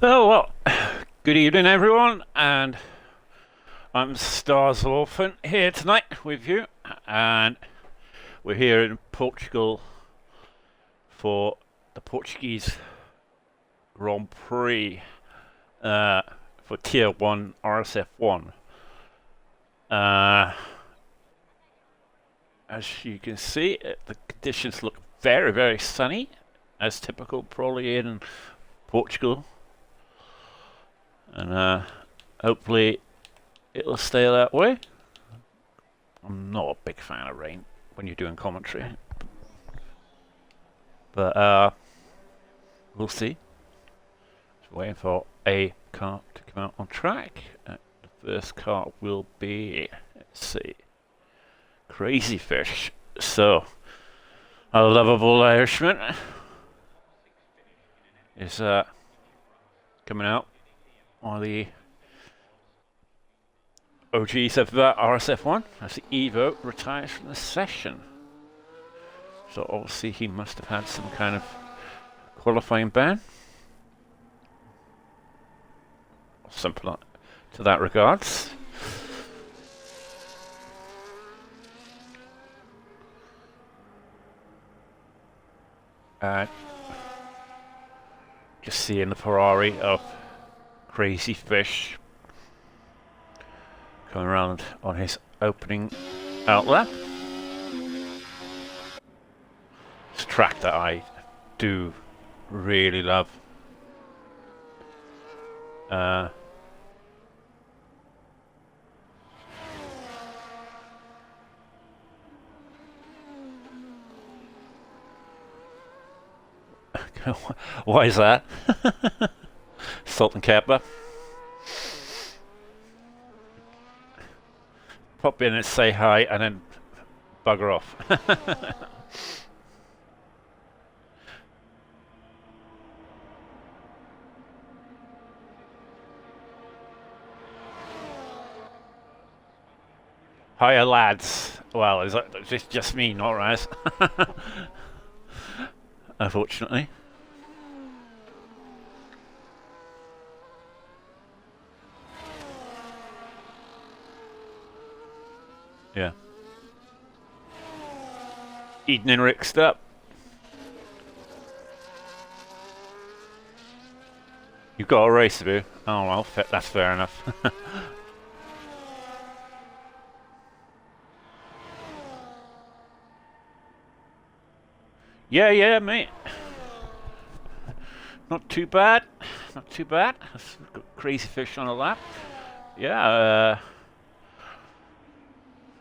Oh, well, good evening, everyone, and I'm Stars Orphan here tonight with you, and we're here in Portugal for the Portuguese Grand Prix uh, for Tier 1 RSF1. Uh, as you can see, the conditions look very, very sunny, as typical probably in Portugal, and hopefully it'll stay that way. I'm not a big fan of rain when you're doing commentary, but we'll see. Just waiting for a car to come out on track. The first car will be, let's see, Crazy Fish. So, a lovable Irishman is coming out on the OGs of RSF1 as the Evo retires from the session. So obviously he must have had some kind of qualifying ban, or something like to that regards. Just seeing the Ferrari of Crazy Fish coming around on his opening outlet. It's a track that I do really love. Why is that? Salt and pepper. Pop in and say hi and then bugger off. Hiya, lads. Well, is that just me, not Raz? Unfortunately. Yeah. Eating and Rick's up. You've got a race to do. Oh well, that's fair enough. Yeah, mate. Not too bad. Not too bad. Got Crazy Fish on a lap. Yeah,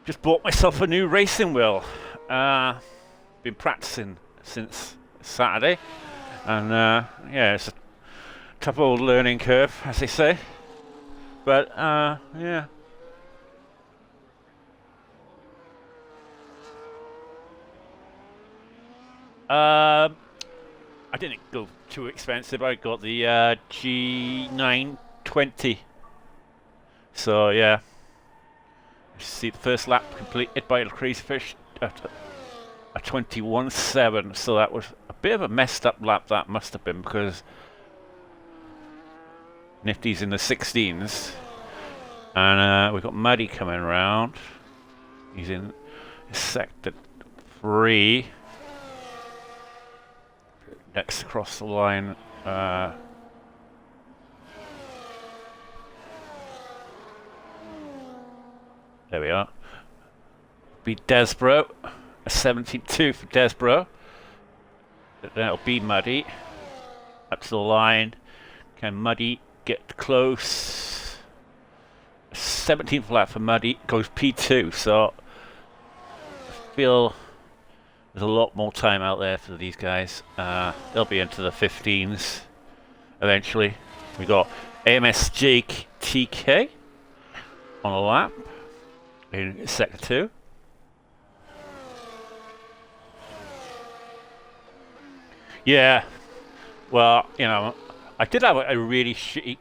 just bought myself a new racing wheel. Been practicing since Saturday. And yeah, it's a tough old learning curve, as they say. But yeah. I didn't go too expensive. I got the G920. So yeah, see the first lap completed by the Crazy Fish at a 21.7. So that was a bit of a messed up lap. That must have been because Nifty's in the 16s, and we've got Muddy coming around. He's in sector 3. Next across the line, there we are. Be Desbro, a 72 for Desbro. That'll be Muddy. Up to the line. Can Muddy get close? 17th lap for Muddy, goes P2, so I feel there's a lot more time out there for these guys. They'll be into the 15s eventually. We got AMS Jake TK on a lap in sector 2. Yeah, well, you know, I did have a really shitty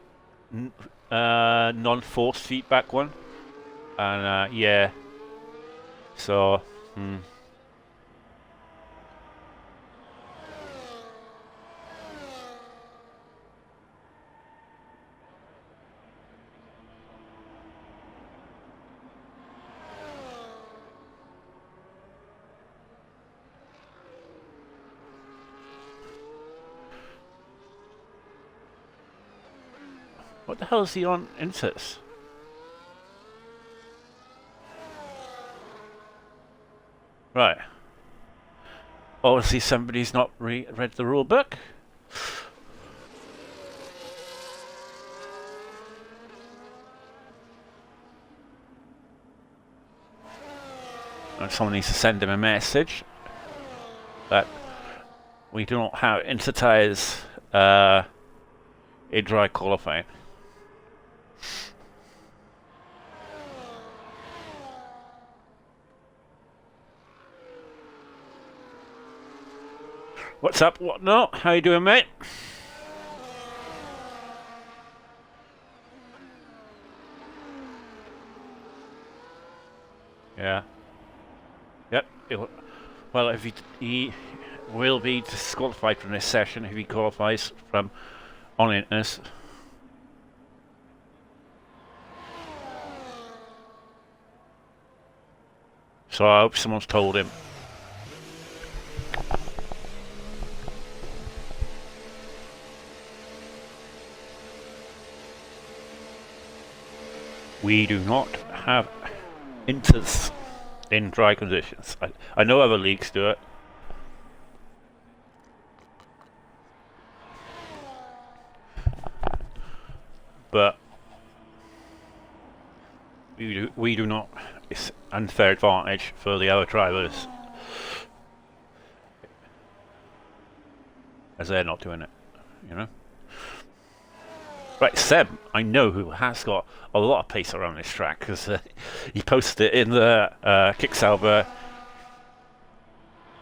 non-force feedback one, and yeah, so. What the hell is he on Intus? Right. Obviously somebody's not read the rule book. And someone needs to send him a message that we do not have inter tyres in dry qualifying. What's up, what not? How you doing, mate? Yeah. Yep. Well, if he will be disqualified from this session if he qualifies from on Inters. So I hope someone's told him. We do not have Inters in dry conditions. I know other leagues do it. But we do not. It's unfair advantage for the other drivers, as they're not doing it, you know. Right, Seb, I know who has got a lot of pace around this track because he posted it in the Kicksauber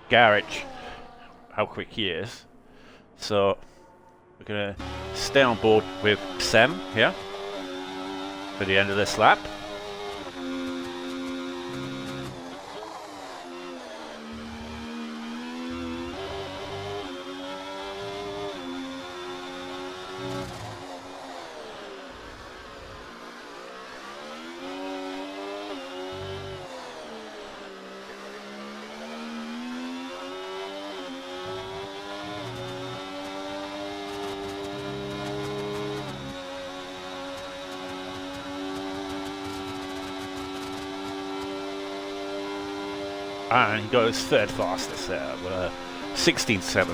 garage how quick he is. So we're gonna stay on board with Sam here for the end of this lap. And he goes third fastest there with a 16.7.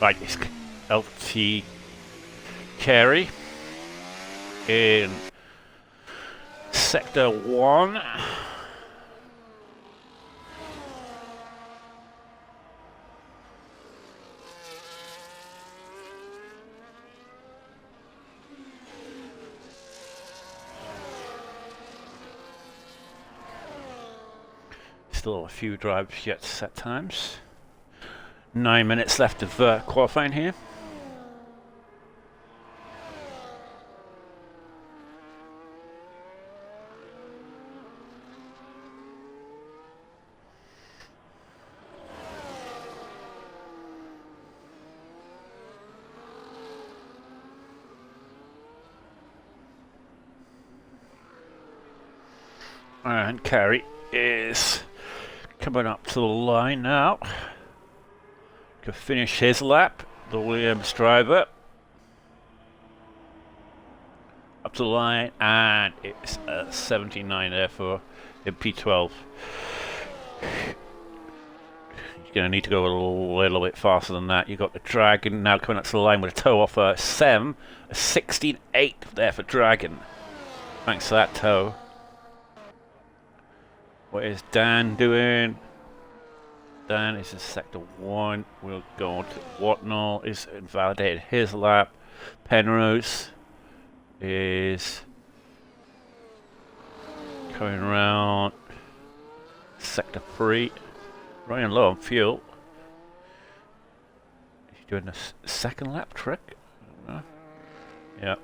Right, it's LT Carey in Sector 1. Still a few drives yet to set times. 9 minutes left of qualifying here. And Carey is coming up to the line now. Can finish his lap, the Williams driver. Up to the line, and it's 79 there for MP12. You're going to need to go a little bit faster than that. You've got the Dragon now coming up to the line with a tow off a 16.8 there for Dragon. Thanks to that tow. What is Dan doing? Dan is in Sector 1. We'll go on to Whatnall. Is invalidated his lap. Penrose is coming around Sector 3. Running low on fuel. Is he doing a second lap trick? Yeah.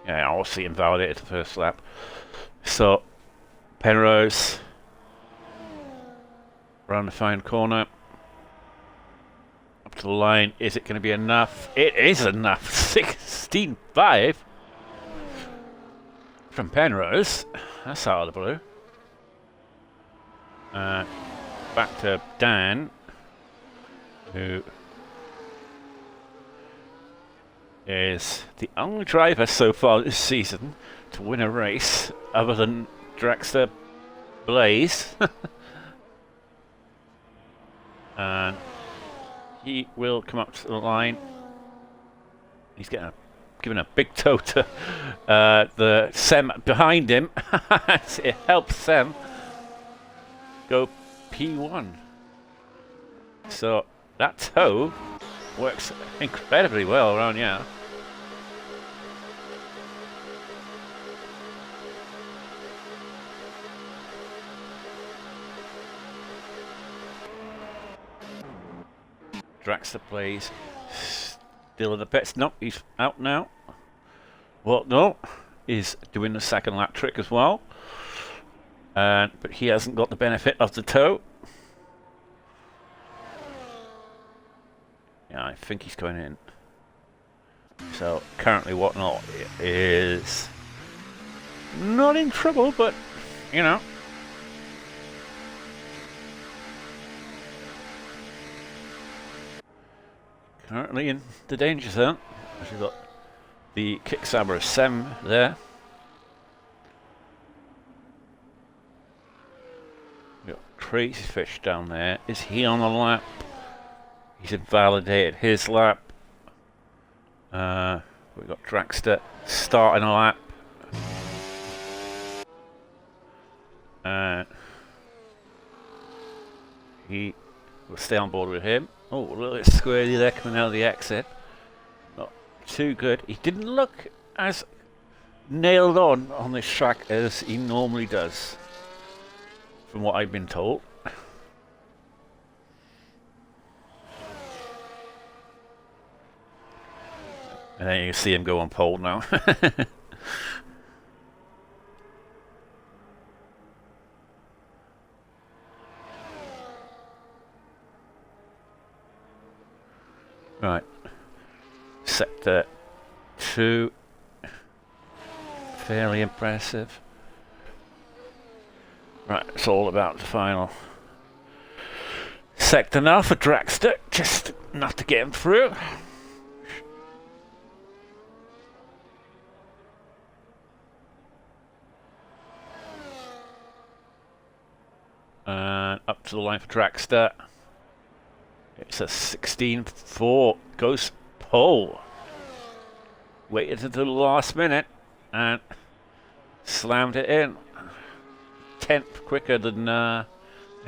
Yeah, obviously invalidated the first lap. So, Penrose around the fine corner. Up to the line. Is it going to be enough? It is enough. 16.5 from Penrose. That's out of the blue. Back to Dan, who is the only driver so far this season to win a race other than Dragster Blaze. And he will come up to the line. He's given a big toe to the Sem behind him. It helps Sem go P1. So that toe works incredibly well around here. Dragster plays still in the pits. No, he's out now. Well, no, he's doing the second lap trick as well. But he hasn't got the benefit of the toe. Yeah, I think he's going in. So currently Whatnot is not in trouble, but you know. Currently in the danger zone. We've got the Kicksabber Sem there. We've got Crazy Fish down there. Is he on the lap? He's invalidated his lap. We've got Dragster starting a lap. He will stay on board with him. Oh, a little bit squirrely there coming out of the exit. Not too good. He didn't look as nailed on this track as he normally does, from what I've been told. And then you see him go on pole now. Right. Sector 2. Fairly impressive. Right, it's all about the final sector now for Dragster. Just enough to get him through. And up to the line for Dragster. It's a 16.4. Goes pole. Waited until the last minute and slammed it in. 10th quicker than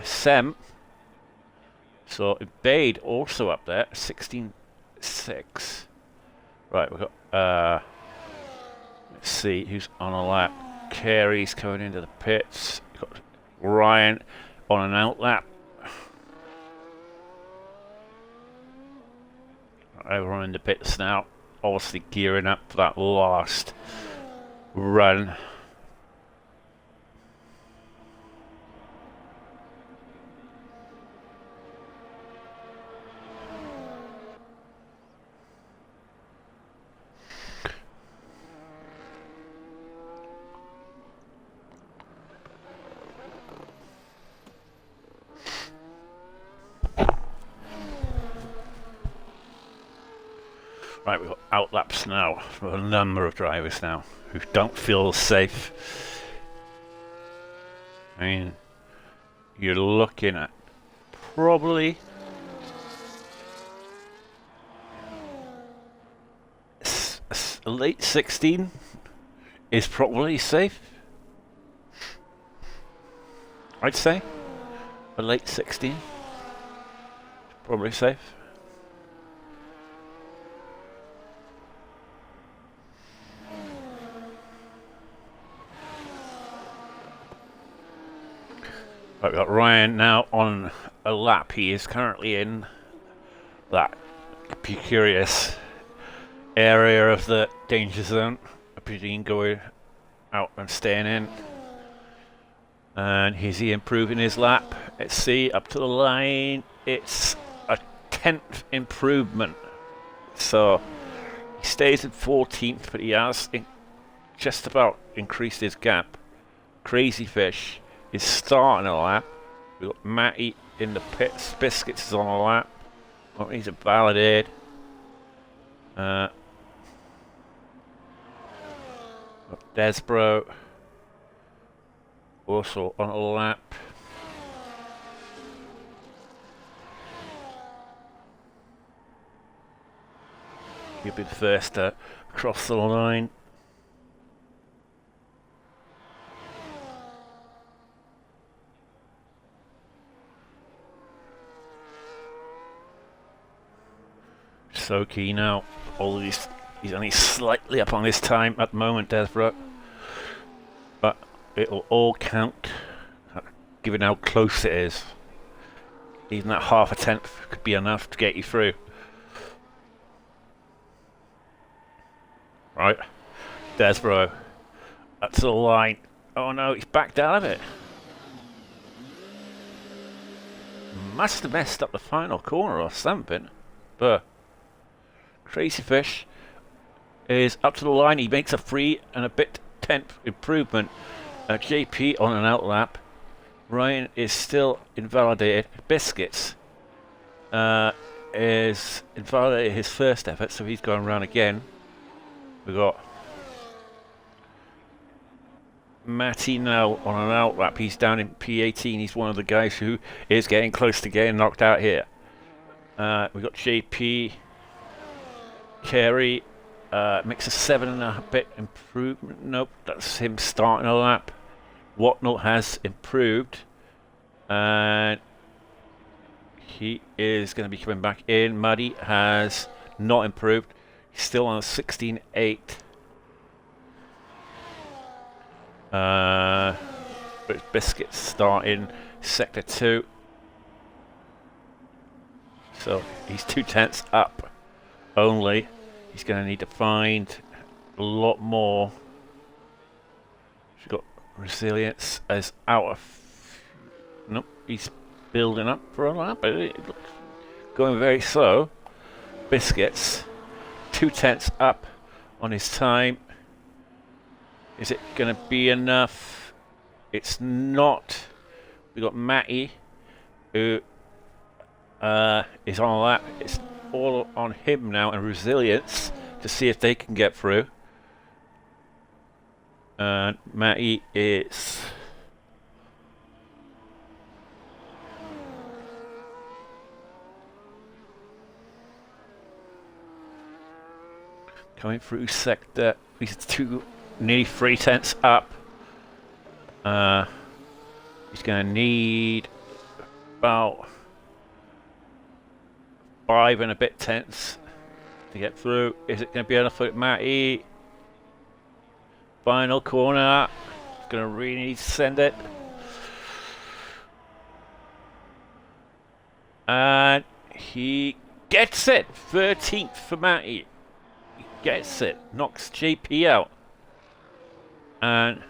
Sem. So Bade also up there. 16.6. Right, we've got let's see who's on a lap. Carey's coming into the pits. We've got Ryan on an out lap. Over in the pits now, obviously gearing up for that last run. Right, we've got outlaps now for a number of drivers now who don't feel safe. I mean, you're looking at probably a late 16 is probably safe. I'd say a late 16 is probably safe. I've got Ryan now on a lap. He is currently in that precarious area of the danger zone between going out and staying in. And is he improving his lap? Let's see, up to the line. It's a 10th improvement. So he stays in 14th, but he has just about increased his gap. Crazy Fish is starting a lap. We've got Matty in the pits. Biscuits is on a lap. Oh, he's a validated. Desbro also on a lap. He'll be the first to cross the line. So key now. All these, he's only slightly up on his time at the moment, Desbro. But it'll all count, given how close it is. Even that half a tenth could be enough to get you through. Right, Desbro, that's the line. Oh no, he's backed out of it. Must have messed up the final corner or something. But Crazy Fish is up to the line. He makes a 3 and a bit tenth improvement. JP on an outlap. Ryan is still invalidated. Biscuits is invalidated his first effort, so he's going around again. We've got Matty now on an outlap. He's down in P18. He's one of the guys who is getting close to getting knocked out here. We've got JP. Carey makes a 7 and a bit improvement. Nope, that's him starting a lap. Whatnot has improved. And he is going to be coming back in. Muddy has not improved. He's still on a 16.8. But Biscuits starting sector 2. So he's 2 tenths up only. He's going to need to find a lot more. He's got Resilience as out of. Nope, he's building up for a lap. But it looks going very slow. Biscuits 2 tenths up on his time. Is it going to be enough? It's not. We've got Matty who is on a lap. It's all on him now and Resilience to see if they can get through. And Matty is coming through sector. He's nearly 3 tenths up. He's going to need about 5 and a bit tenths to get through. Is it going to be enough for Matty? Final corner. He's going to really need to send it. And he gets it. 13th for Matty. He gets it. Knocks JP out. And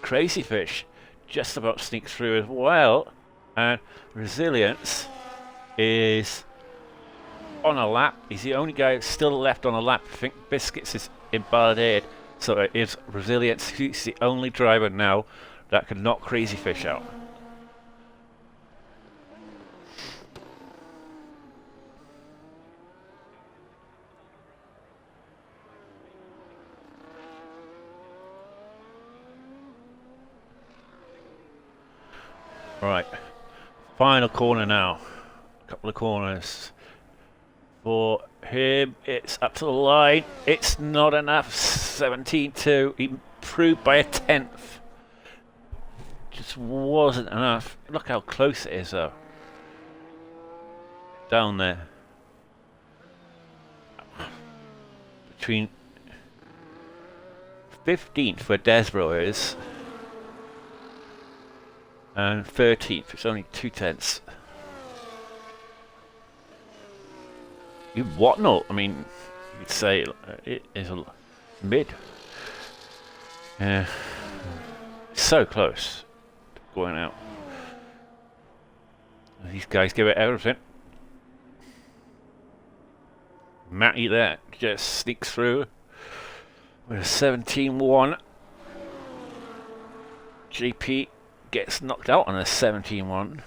Crazy Fish just about sneaks through as well. And Resilience is on a lap. He's the only guy still left on a lap. I think Biscuits is invalidated. So it is Resilience. He's the only driver now that can knock Crazy Fish out. Right, final corner now. A couple of corners for him. It's up to the line. It's not enough. 17.2. He improved by a tenth. Just wasn't enough. Look how close it is, though. Down there. Between 15th, where Desbro is, and 13th, it's only 2 tenths. Whatnot, I mean, you could say it is a mid. Yeah, so close to going out. These guys give it everything. Matty there just sneaks through with a 17.1. JP gets knocked out on a 17.1.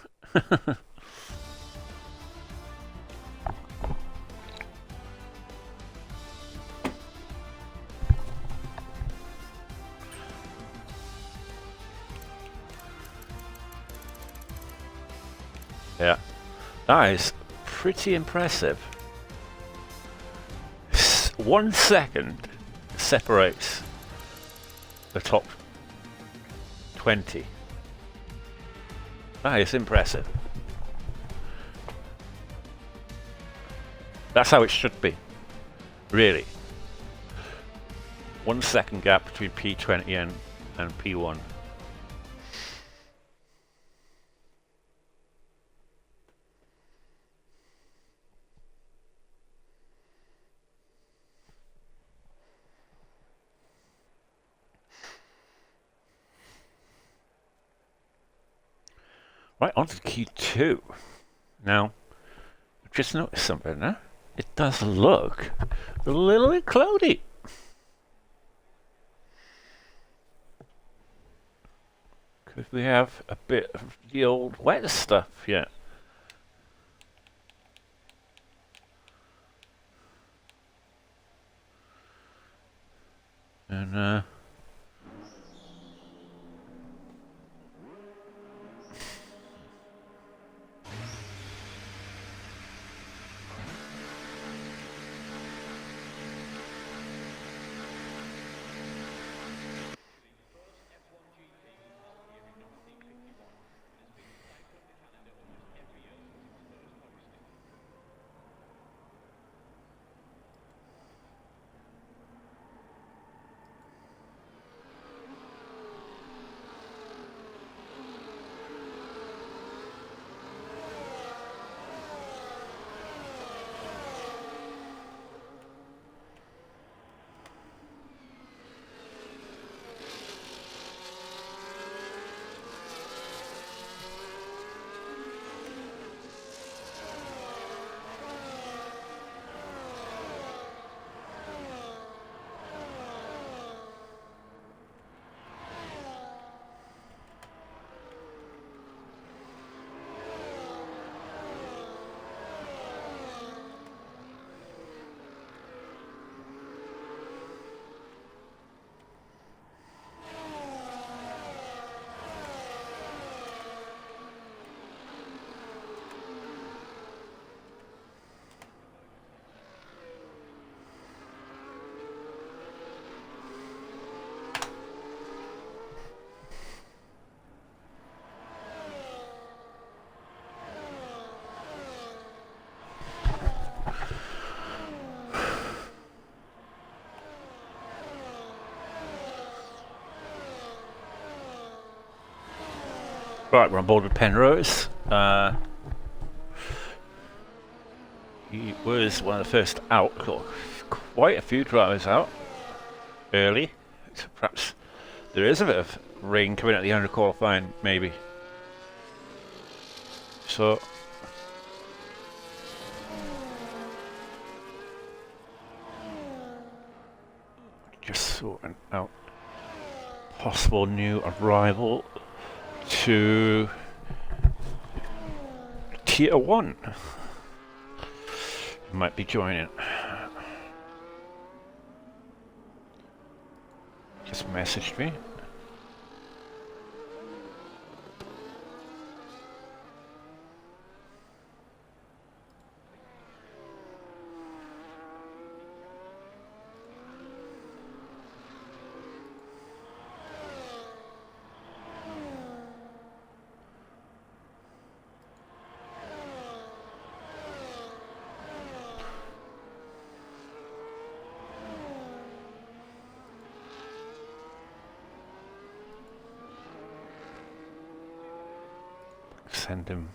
Yeah, that is pretty impressive. 1 second separates the top 20. That is impressive. That's how it should be, really. 1 second gap between P20 and P1. Right, on to Q2. Now, I've just noticed something there. It does look a little bit cloudy. Could we have a bit of the old wet stuff yet? And right, we're on board with Penrose. He was one of the first out. Got quite a few drivers out early. So perhaps there is a bit of rain coming at the end of qualifying, maybe. So just sorting out possible new arrival to Tier 1. Might be joining. Just messaged me. Send him.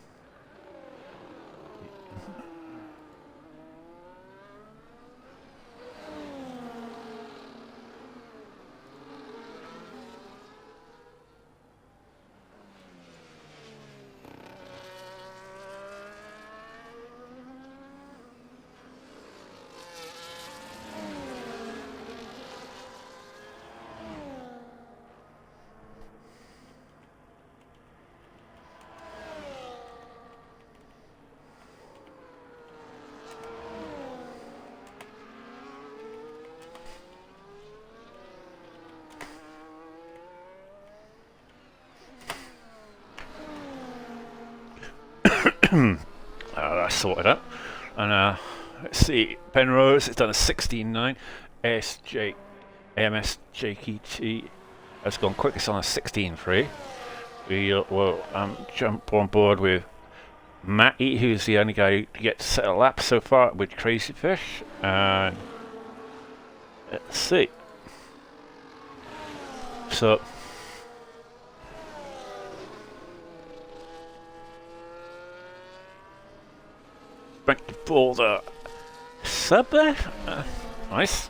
That's sorted out. And let's see, Penrose has done a 16.9. SJ AMSJKT has gone quickest on a 16.3. We will jump on board with Matty, who's the only guy to get to set a lap so far with Crazy Fish. And let's see. So back to Boulder. Sub there? Nice.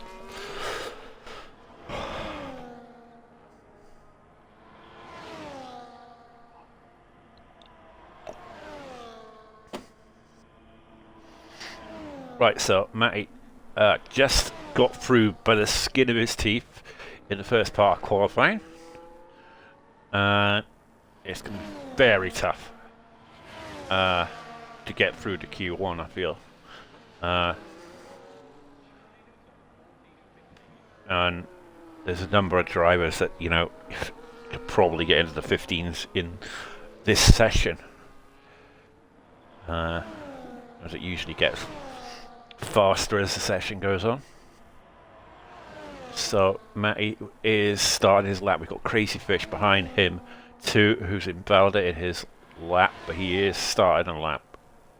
Right, so Matty just got through by the skin of his teeth in the first part of qualifying. It's going to be very tough to get through to Q1, I feel. And there's a number of drivers that, you know, could probably get into the 15s in this session. As it usually gets faster as the session goes on. So Matty is starting his lap. We've got Crazy Fish behind him too, who's invalidated his lap, but he is starting a lap.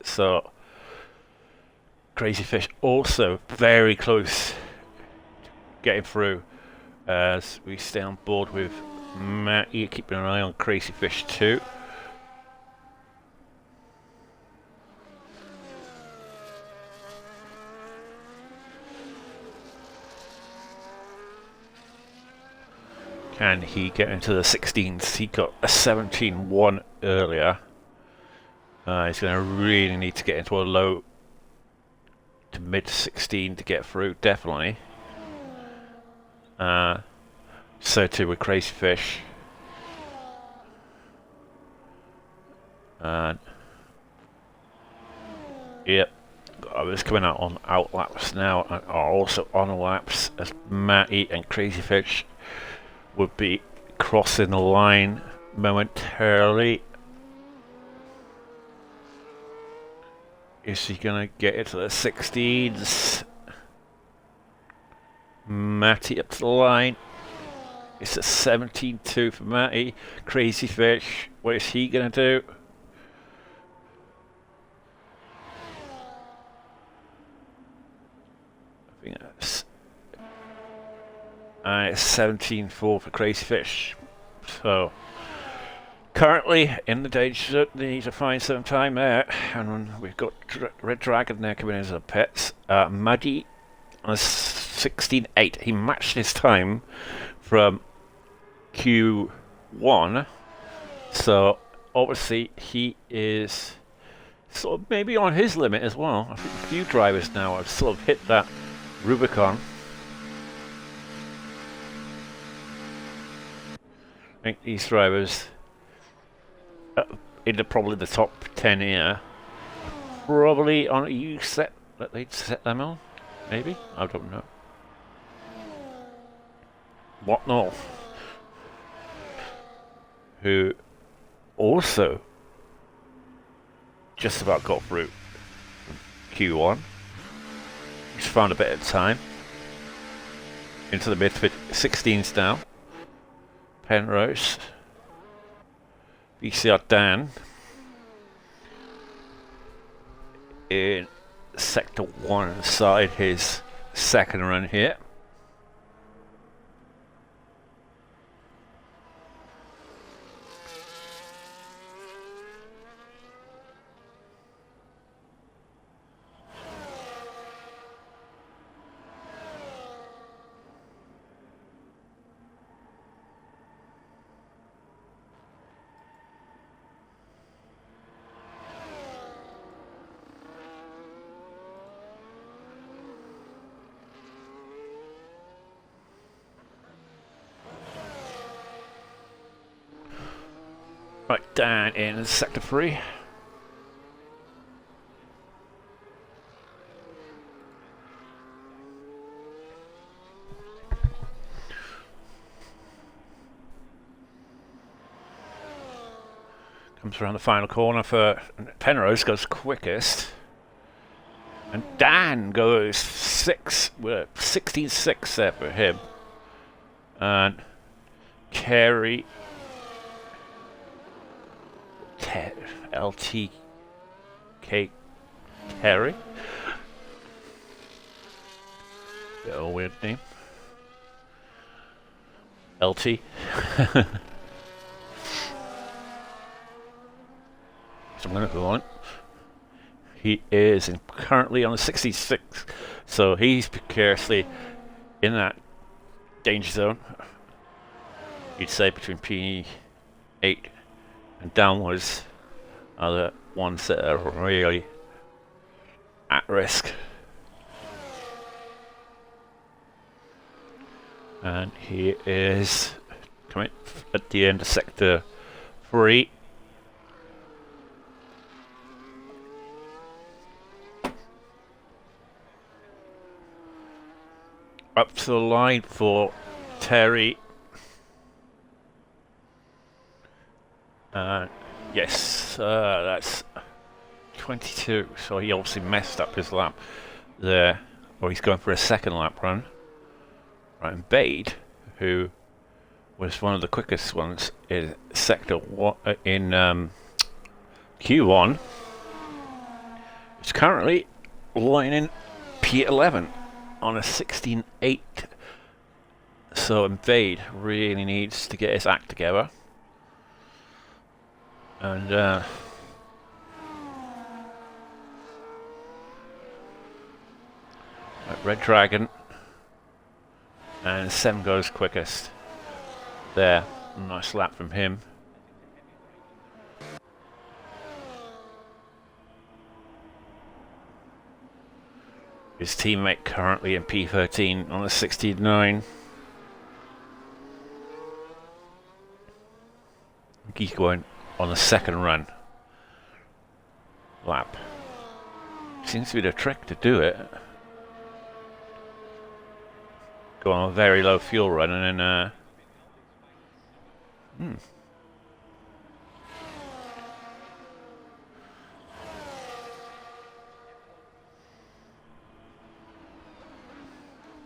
So Crazy Fish also very close getting through as we stay on board with Matty, keeping an eye on Crazy Fish too. Can he get into the 16s? He got a 17.1 earlier. He's going to really need to get into a low to mid 16 to get through, definitely. So too with Crazy Fish. Yep, I was coming out on out laps now, and are also on laps as Matty and Crazy Fish would be crossing the line momentarily. Is he gonna get into the 16s? Matty up to the line. It's a 17.2 for Matty. Crazy Fish, what is he gonna do? I think that's 17.4 for Crazy Fish. So currently in the danger zone, they need to find some time there. And we've got Red Dragon there coming into the pits. Muddy on a 16.8. He matched his time from Q1. So obviously he is sort of maybe on his limit as well. I think a few drivers now have sort of hit that Rubicon. I think these drivers in probably the top 10 here, probably on a U set that they'd set them on, maybe? I don't know. Whatnot, who also just about got through Q1. He's found a bit of time into the mid 16s now. Penrose, VCR Dan in sector 1 inside his second run here. Right, down in sector 3. Comes around the final corner for Penrose, goes quickest. And Dan goes 16.6 there for him. And Carey, LTK Carey. Bit of a weird name. LT. So I'm going to go on. He is currently on the 66, so he's precariously in that danger zone. You'd say between P8 and downwards are the ones that are really at risk. And he is coming at the end of sector 3. Up to the line for Terry. Yes, that's 22. So he obviously messed up his lap there. Or he's going for a second lap run. Right, and Bade, who was one of the quickest ones in sector 1 in Q1, is currently lining P11 on a 16.8. So Bade really needs to get his act together. And Red Dragon. And Sem goes quickest. There, nice lap from him. His teammate currently in P13 on the 69. He's going on the second run. Lap. Seems to be the trick to do it. Go on a very low fuel run and then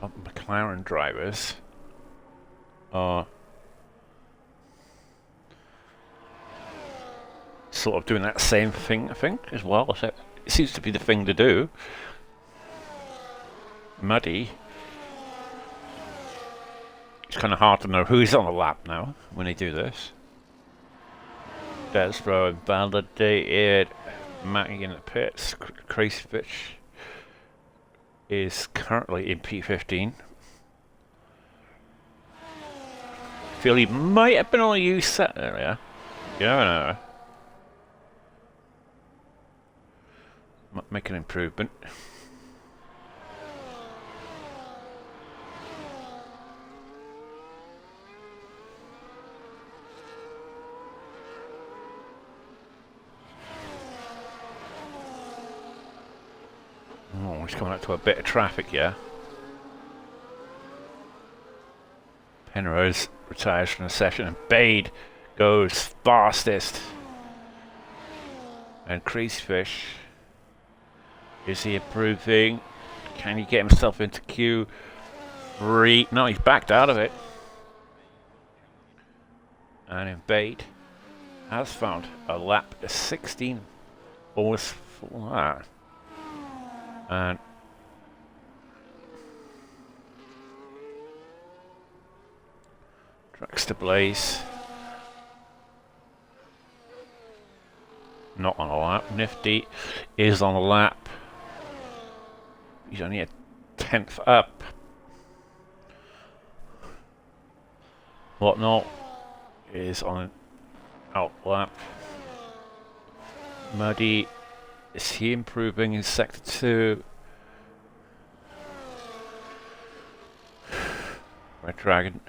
but McLaren drivers are sort of doing that same thing, I think, as well. So it seems to be the thing to do. Muddy. It's kind of hard to know who's on the lap now when they do this. Desbro and validated. Matty in the pits. Crazy Fish is currently in P15. Feel he might have been on a used set earlier. You never know. Might make an improvement. Oh, he's coming up to a bit of traffic here. Penrose retires from the session and Bade goes fastest. And Crazy Fish, is he improving? Can he get himself into Q3? No, he's backed out of it. And then Bade has found a lap to 16. Almost full that. And tracks to Blaze. Not on a lap. Nifty is on a lap. He's only a 10th up. Whatnot is on an out lap. Muddy, is he improving in sector 2? Red Dragon,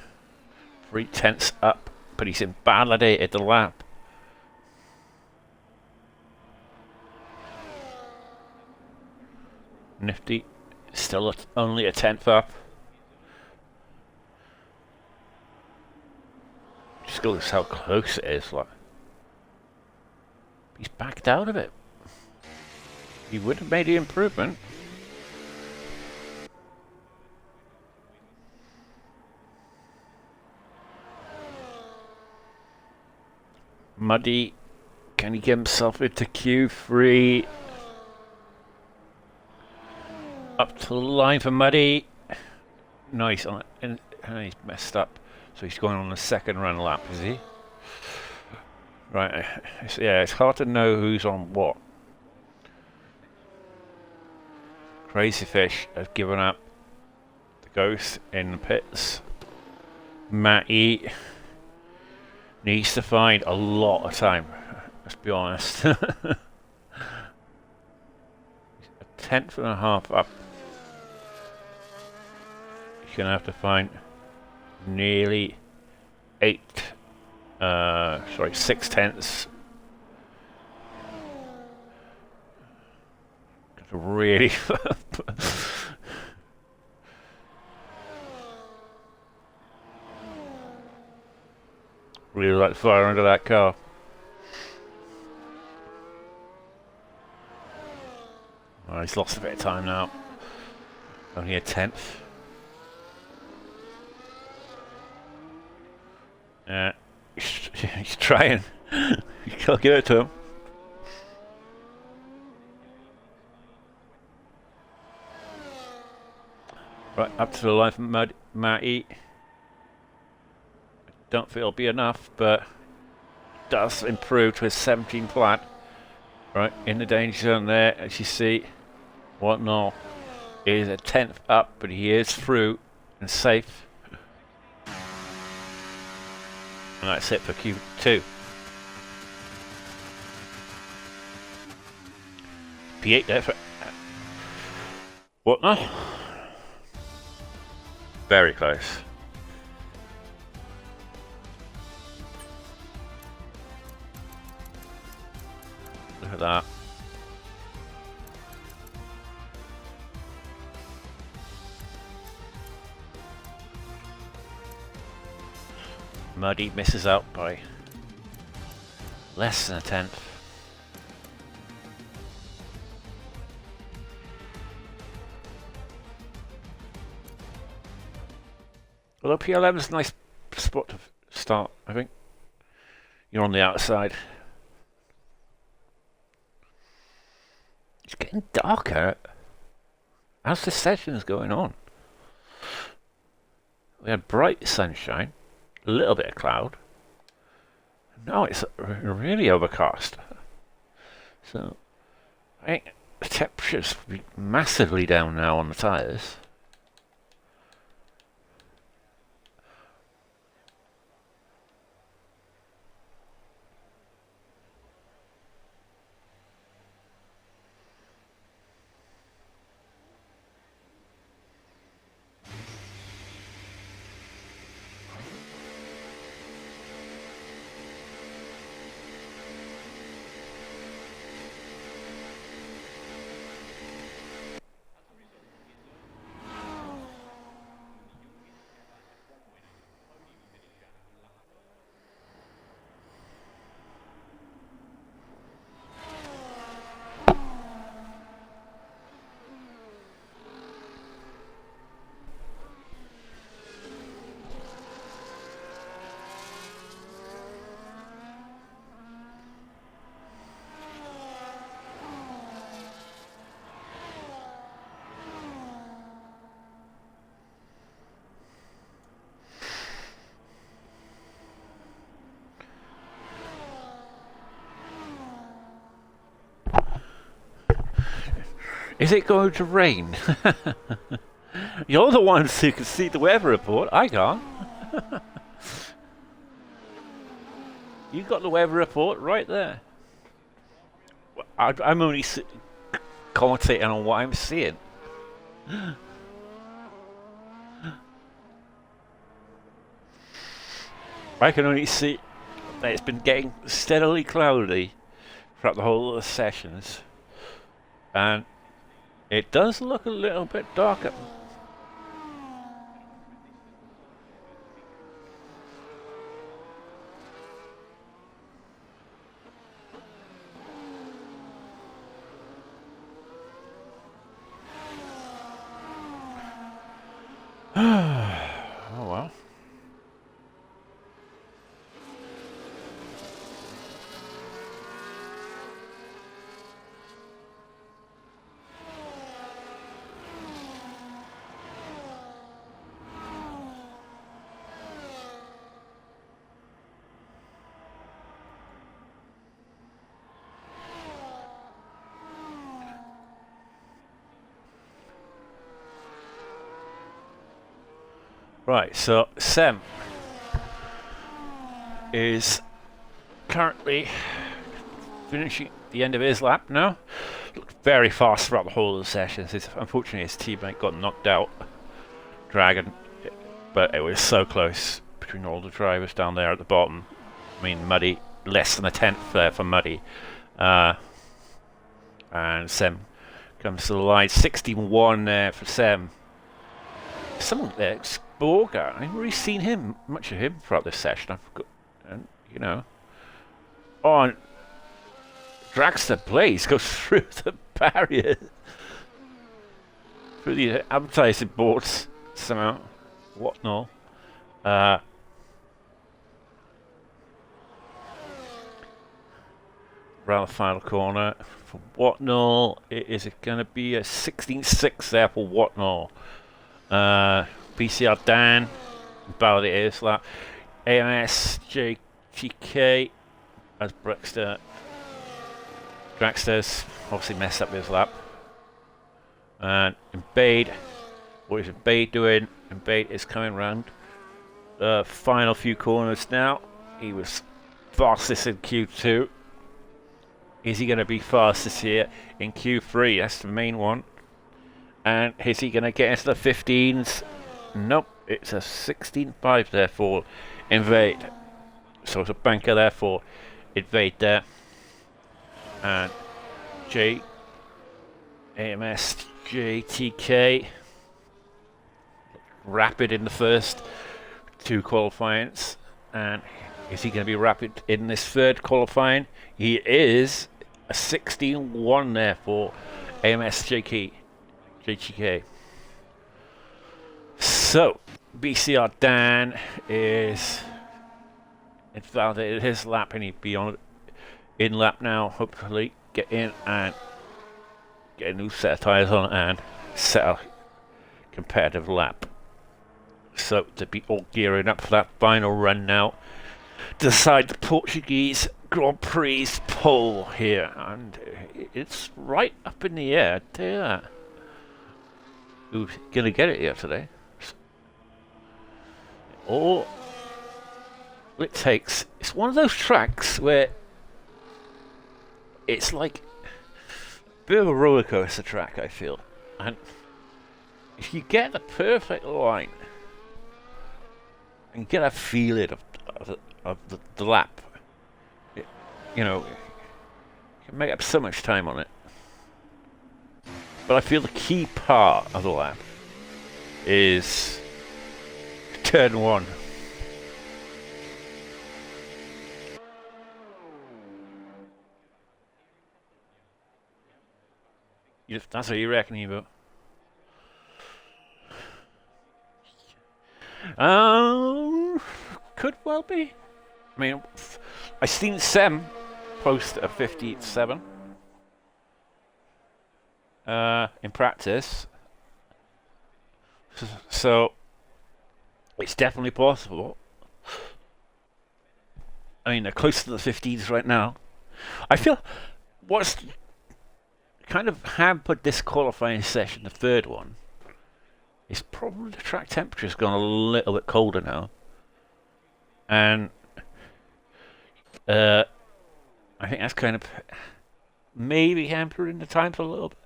3/10 up, but he's invalidated the lap. Nifty, still only a 10th up. Just goes how close it is, like. He's backed out of it. He would have made the improvement. Muddy, can he get himself into Q3? Up to the line for Muddy. Nice on it. And he's messed up. So he's going on the second run lap, is he? Right. Yeah, it's hard to know who's on what. Crazy Fish has given up the ghost in the pits. Matty needs to find a lot of time, let's be honest. He's a 10th and a half up. He's going to have to find nearly 6 tenths. Really really like the fire under that car. Oh, he's lost a bit of time now. Only a 10th. Yeah, he's trying. You can't give it to him. Right, up to the line from Matty. Don't think it'll be enough, but does improve to his 17 flat. Right, in the danger zone there, as you see. What no? Is a 10th up, but he is through and safe. And that's it for Q2. P8 there for... What no? Very close. Look at that. Muddy misses out by less than a 10th. Although P11 is a nice spot to start, I think. You're on the outside. It's getting darker as the session is going on. We had bright sunshine, a little bit of cloud. Now it's really overcast. So I think the temperatures will be massively down now on the tyres. Is it going to rain? You're the ones who can see the weather report. I can't. You got the weather report right there. I'm only commentating on what I'm seeing. I can only see that it's been getting steadily cloudy throughout the whole of the sessions. And it does look a little bit darker. Right, so Sem is currently finishing the end of his lap now. Looked very fast throughout the whole of the session. Unfortunately, his teammate got knocked out, Dragon, but it was so close between all the drivers down there at the bottom. I mean, Muddy, less than a tenth there for Muddy. And Sem comes to the line. 16-1 there for Sem. Someone there, Borga. I haven't really seen much of him throughout this session. I've got, you know. Oh, Dragster Blaze goes through the barrier. Through the advertising boards somehow. Whatnot. Around the final corner for Whatnall. Is it going to be a 16-6 there for Whatnall? BCR Dan, validated his lap. AMS JTK as Dragster's obviously messed up his lap. And Embade, what is Embade doing? Embade is coming round the final few corners now. He was fastest in Q2. Is he going to be fastest here in Q3? That's the main one. And is he going to get into the 15s? Nope, it's a 16.5 there for Invade. So it's a banker there for Invade there. And AMS JTK. Rapid in the first two qualifyings. And is he going to be rapid in this third qualifying? He is a 16-1 there for AMS JTK. So, BCR Dan is invalidated his lap and he'd be on in lap now. Hopefully, get in and get a new set of tyres on and set a competitive lap. So, to be all gearing up for that final run now. Decide the Portuguese Grand Prix pole here, and it's right up in the air. I tell you that. Who's gonna get it here today? All it takes. It's one of those tracks where it's like a bit of a roller coaster track. I feel, and if you get the perfect line and get a feeling of the lap, you know, you can make up so much time on it. But I feel the key part of the lap is turn one. That's what you reckon, Evo? Could well be. I mean, I seen Sem post a 57 in practice, so it's definitely possible. I mean, they're close to the 50s right now. I feel what's kind of hampered this qualifying session, the third one, is probably the track temperature's gone a little bit colder now. And I think that's kind of maybe hampering the times a little bit.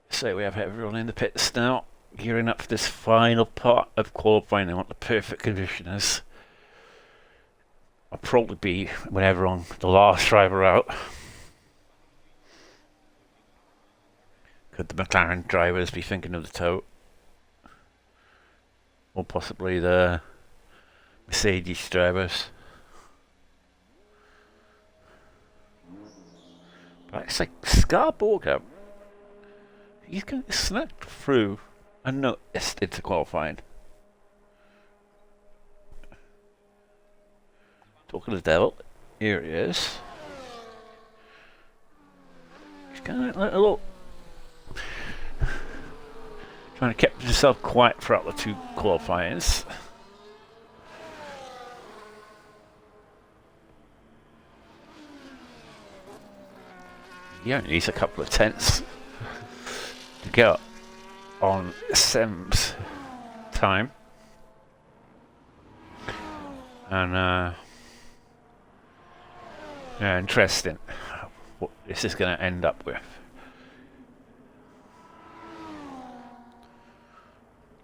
So we have everyone in the pits now, gearing up for this final part of qualifying. They want the perfect conditions. I'll probably be whenever on the last driver out. Could the McLaren drivers be thinking of the tow? Or possibly the Mercedes drivers? But it's like Scarborga. He's going to snuck through unnoticed into qualifying. Talking to the devil, here he is. He's kind of like a little trying to keep himself quiet throughout the two qualifiers. He only needs a couple of tenths to get on Sem's time. And yeah, interesting what this is going to end up with.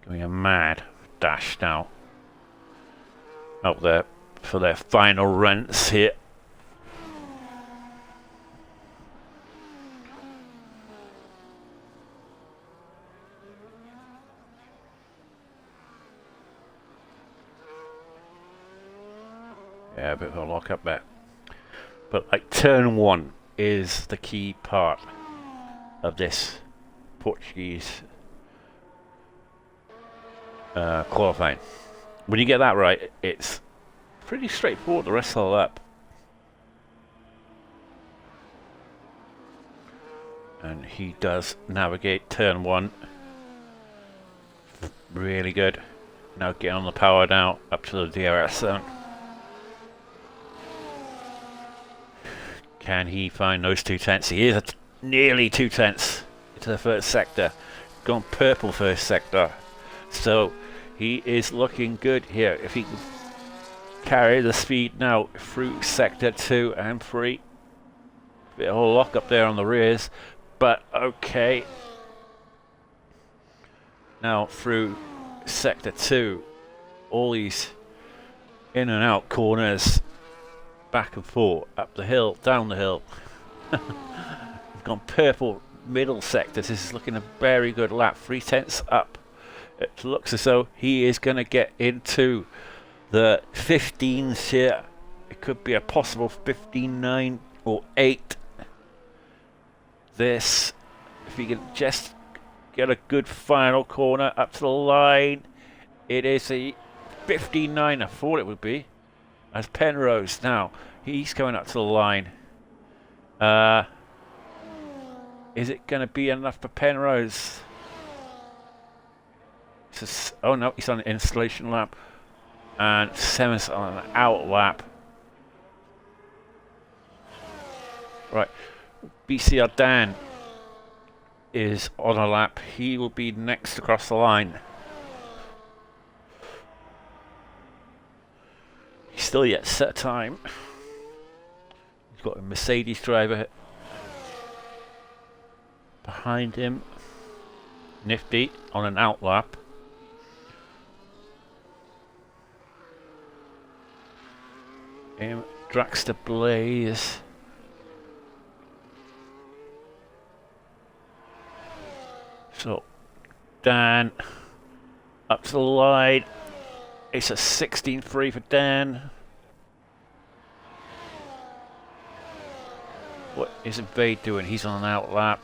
Going a mad dash now out there for their final runs here. Yeah, a bit of a lock up there. But like turn one is the key part of this Portuguese qualifying. When you get that right, it's pretty straightforward the rest of the lap. And he does navigate turn one. Really good. Now get on the power now, up to the DRS zone. Can he find those 2 tenths? He is at nearly 2 tenths into the first sector. Gone purple first sector. So he is looking good here. If he can carry the speed now through sector 2 and 3. Bit of a lock up there on the rears. But okay. Now through sector 2. All these in and out corners. Back and forth, up the hill, down the hill. We've gone purple middle sector. This is looking a very good lap. 3 tenths up. It looks as though he is going to get into the 15s here. It could be a possible 15.9 or 8. This, if he can just get a good final corner up to the line, it is a 15.9. I thought it would be. As Penrose now, he's coming up to the line. Is it going to be enough for Penrose? Oh no, he's on an installation lap. And Semis on an out lap. Right, BCR Dan is on a lap. He will be next across the line. He's still yet set time. He's got a Mercedes driver behind him. Nifty on an out lap. Draxter Blaze. So Dan up to the line. It's a 16.3 for Dan. What is Invade doing? He's on an out lap.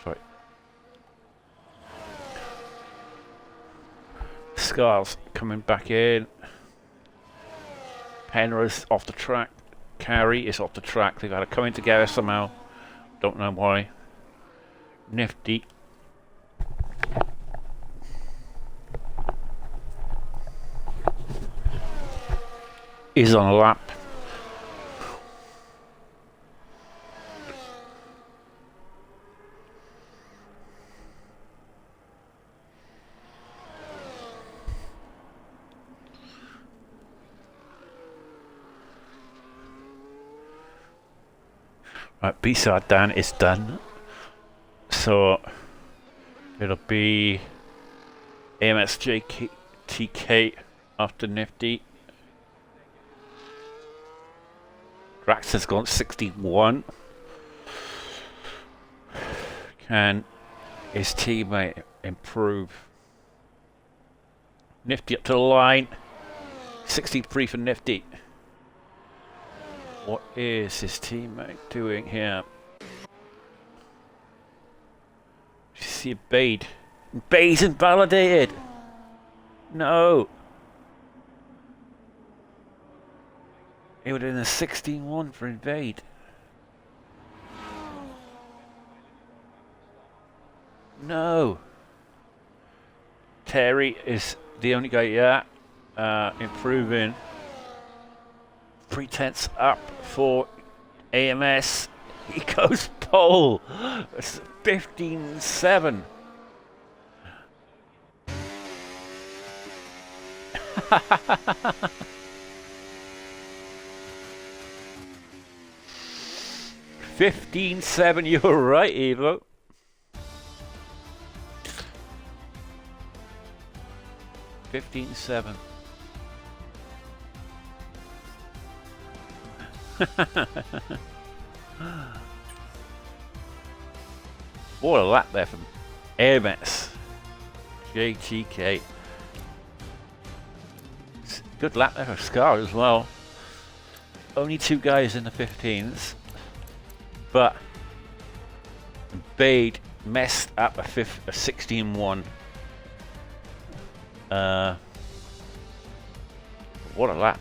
Sorry. Scar's coming back in. Penrose off the track. Carey is off the track. They've got to come in together somehow. Don't know why. Nifty. Is on a lap. Right, B-side Dan is done. So it'll be AMSJ TK after Nifty. Drax has gone 61. Can his teammate improve? Nifty up to the line. 63 for Nifty. What is his teammate doing here? You see a Bade. Bade's invalidated. No. It would have been a 16-1 for Invade. No. Terry is the only guy yet improving. 3/10 up for AMS. He goes pole. It's 15.7. $15.7. You're right, Evo. $15.7. What a lap there from AMS. JTK. Good lap there for Scar as well. Only 2 guys in the 15s. But Bade messed up a 16.1. What a lap.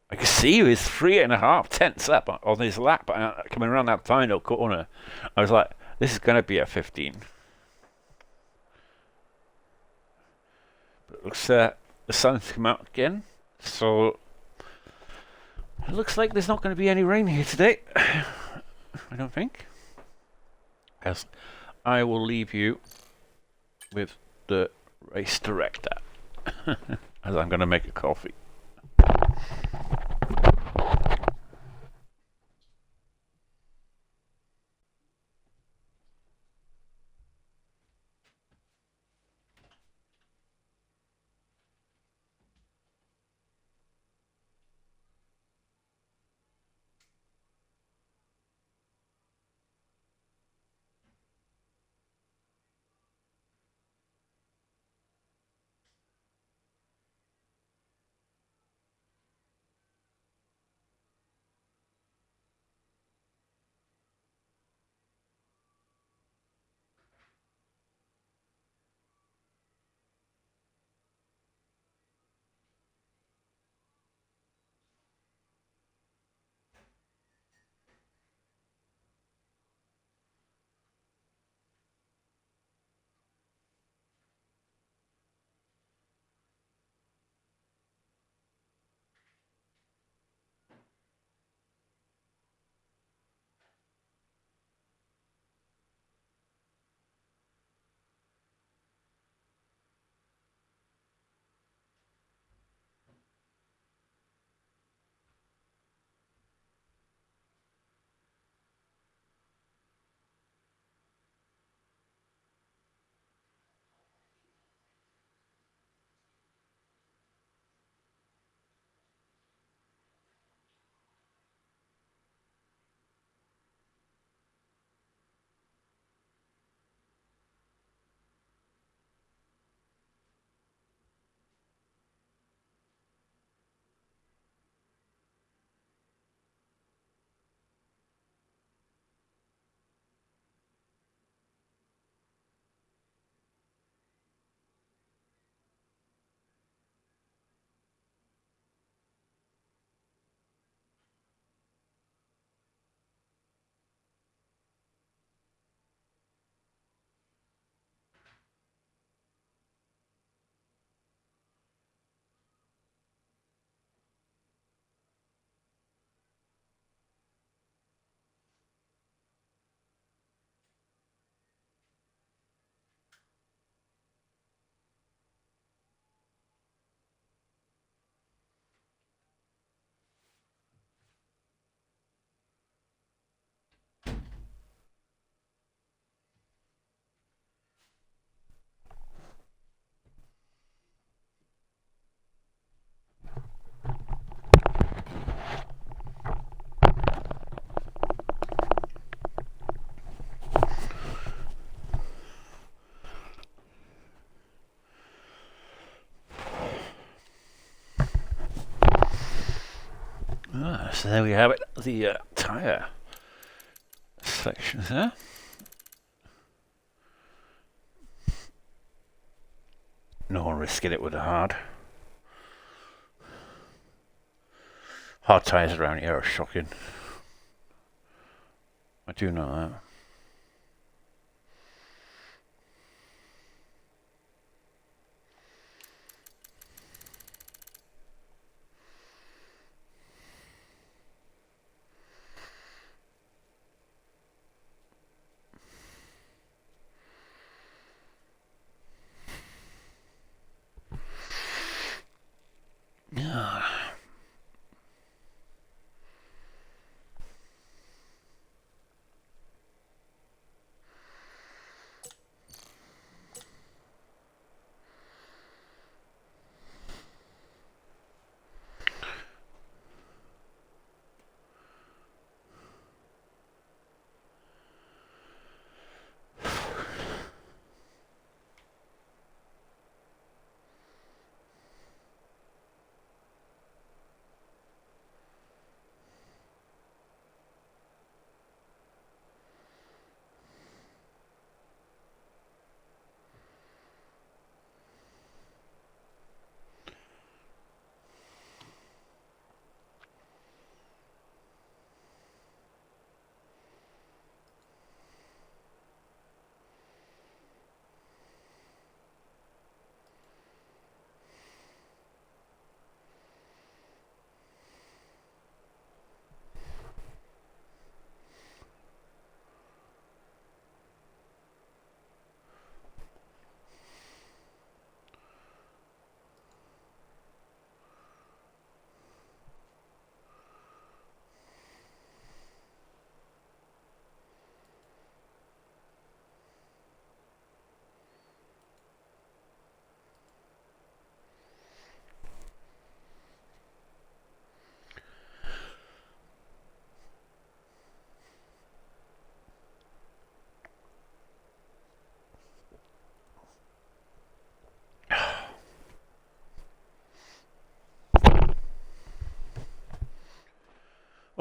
I could see he was 3.5 up on his lap coming around that final corner. I was like, this is going to be a 15. But it looks the sun's come out again, so it looks like there's not going to be any rain here today. I don't think. As I will leave you with the race director, as I'm going to make a coffee. So there we have it, the tyre sections there. No one risking it with a hard. Hard tyres around here are shocking. I do know that.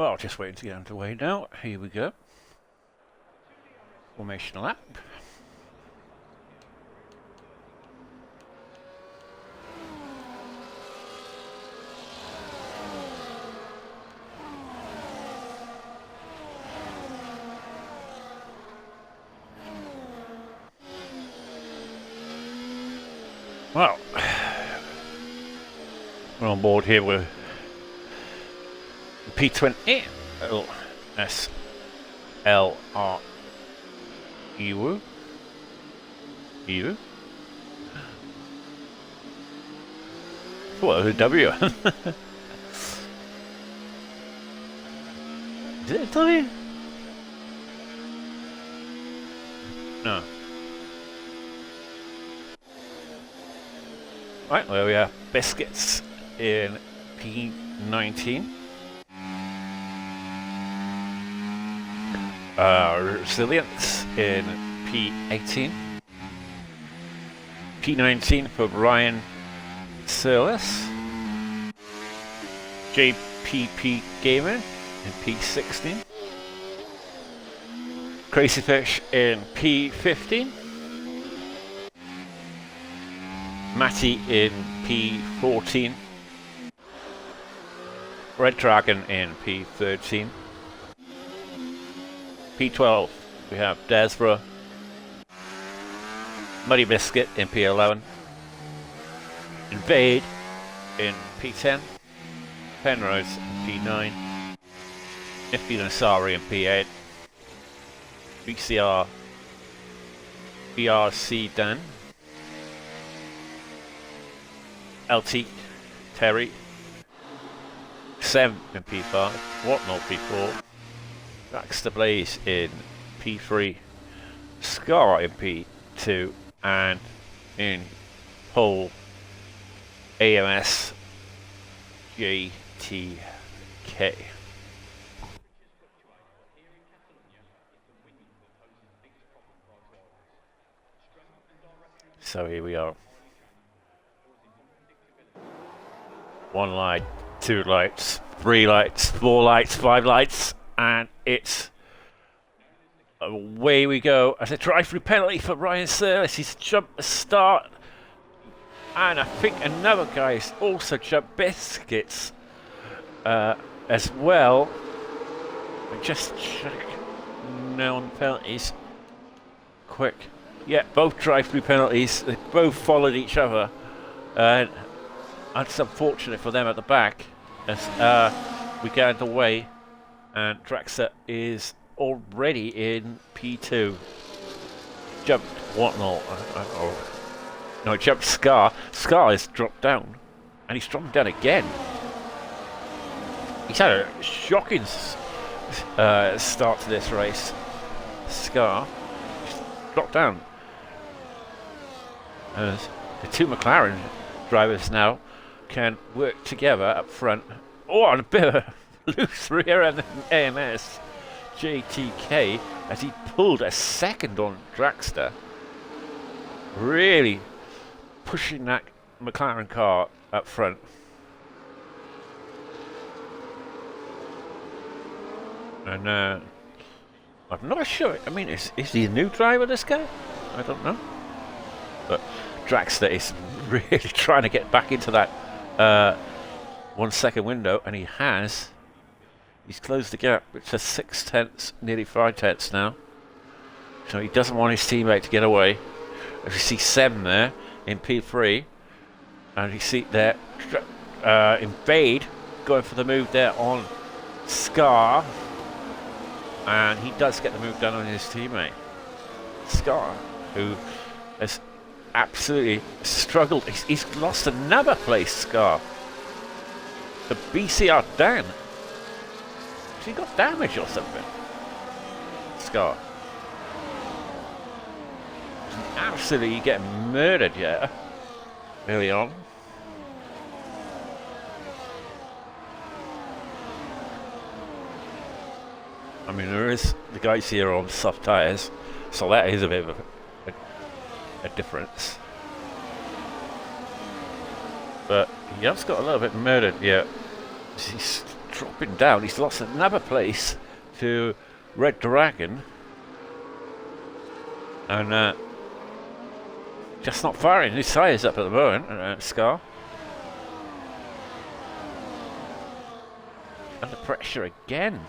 Well, just waiting to get underway now. Here we go. Formation lap. Well, we're on board here with P20 SLR EU. What a W? Is it a W? No. Right, well we have Biscuits in P19. Resilience in P18. P19 for Ryan Sirlis. JPP Gaming in P16. Crazy Fish in P15. Matty in P14. Red Dragon in P13. P12 we have Desborough. Muddy Biscuit in P11. Invade in P10. Penrose in P9. Nifty Nasari in P8. BRC Dan. LT Terry. Sem in P5. Whatnot P4. Baxter Blaze in P3. Scar in P2. And in pole AMS JTK. So here we are. 1 light, 2 lights, 3 lights, 4 lights, 5 lights, and it's away we go as a drive-through penalty for Ryan Sirlis. He's jumped the start, and I think another guy has also jumped Biscuits as well. Just check now on penalties. Quick. Yeah, both drive-through penalties. They both followed each other, and it's unfortunate for them at the back as we get underway, and Draxler is already in P2. Jumped Whatnot. No, jumped Scar. Scar has dropped down, and he's dropped down again. He's had a shocking start to this race. Scar dropped down. The two McLaren drivers now can work together up front. Oh, and a bit of a loose rear end AMS JTK as he pulled a second on Draxler. Really pushing that McLaren car up front. And I'm not sure. I mean, is he a new driver, this guy? I don't know. But Draxler is really trying to get back into that 1 second window, and he has. He's closed the gap to 6 tenths, nearly 5 tenths now. So he doesn't want his teammate to get away. As you see Sem there in P3, and you see there Invade going for the move there on Scar, and he does get the move done on his teammate Scar, who has absolutely struggled. He's lost another place, Scar. The BCR down. Has he got damage or something? Scar. Absolutely getting murdered, yeah. Early on. I mean, there is the guys here on soft tyres, so that is a bit of a difference. But he has got a little bit murdered, yeah. He's dropping down. He's lost another place to Red Dragon. And just not firing his tyres up at the moment, Scar. Under pressure again.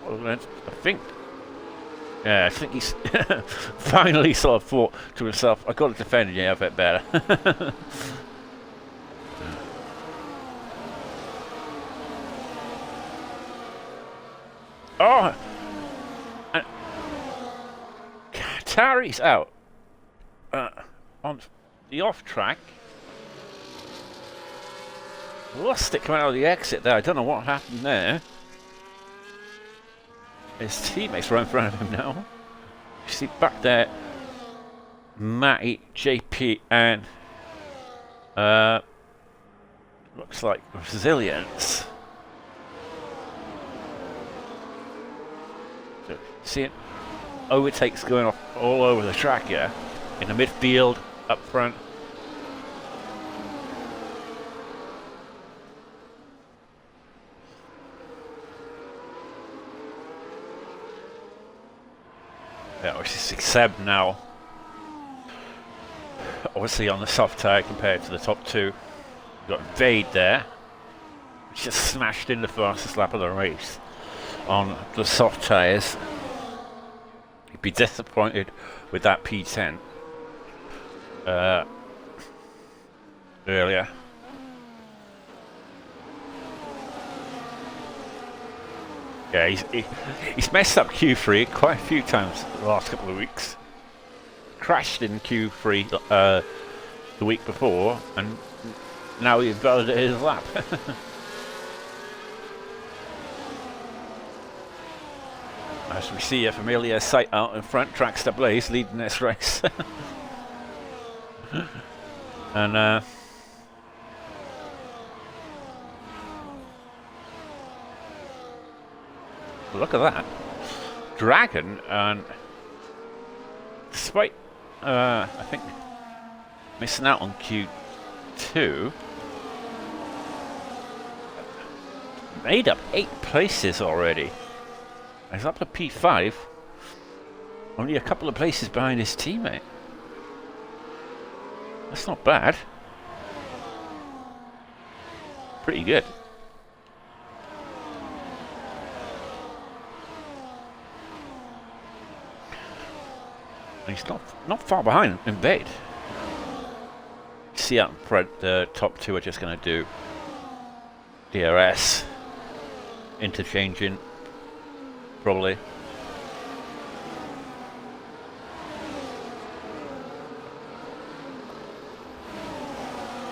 Well, I think he's finally sort of thought to himself, I've got to defend you a bit better. Oh! And Tari's out on the off track. Lost it coming out of the exit there. I don't know what happened there. His teammates right in front of him now. You see back there, Matty, JP, and looks like Resilience. So, seeing overtakes going off all over the track here, in the midfield, up front. Yeah, which is 6-7 now. Obviously on the soft tyre compared to the top two. You've got Vade there, which just smashed in the fastest lap of the race on the soft tyres. He'd be disappointed with that P10 earlier. Yeah, he's messed up Q3 quite a few times the last couple of weeks. Crashed in Q3 the week before, and now he's validated his lap. As we see a familiar sight out in front, Trackster Blaze leading this race. And look at that. Dragon, and despite, I think, missing out on Q2, made up 8 places already. He's up to P5, only a couple of places behind his teammate. That's not bad. Pretty good. He's not far behind in Bait. See out in front, the top two are just going to do DRS, interchanging, probably.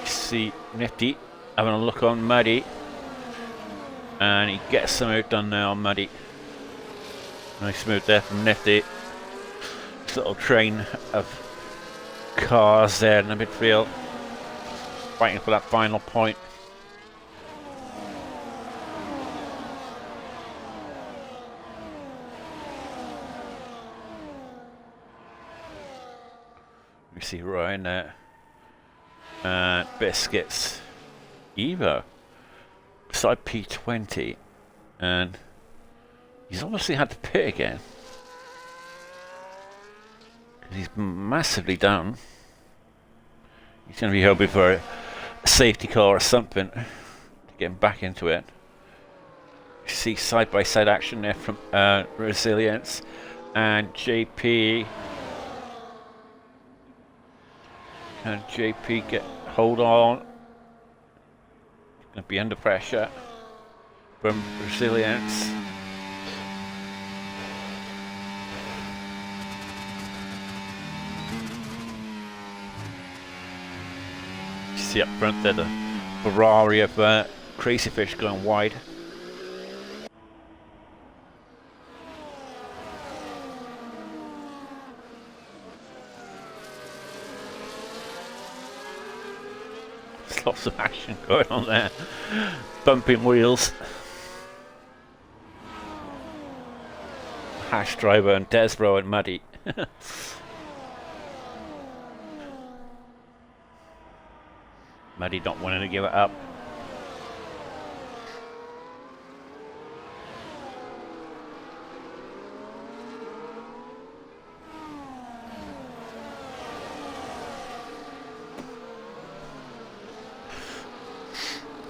See Nifty having a look on Muddy, and he gets some out done now on Muddy. Nice move there from Nifty. Little train of cars there in the midfield, fighting for that final point. We see Ryan there, and Biscuits, Evo, beside P20, and he's obviously had to pit again. He's massively down. He's going to be hoping for a safety car or something to get him back into it. You see side-by-side action there from Resilience and JP. Can JP get hold on? Going to be under pressure from Resilience. Up front there, the Ferrari of Crazy Fish going wide. There's lots of action going on there. Bumping wheels. Hash Driver and Desbro and Muddy. Muddy not wanting to give it up.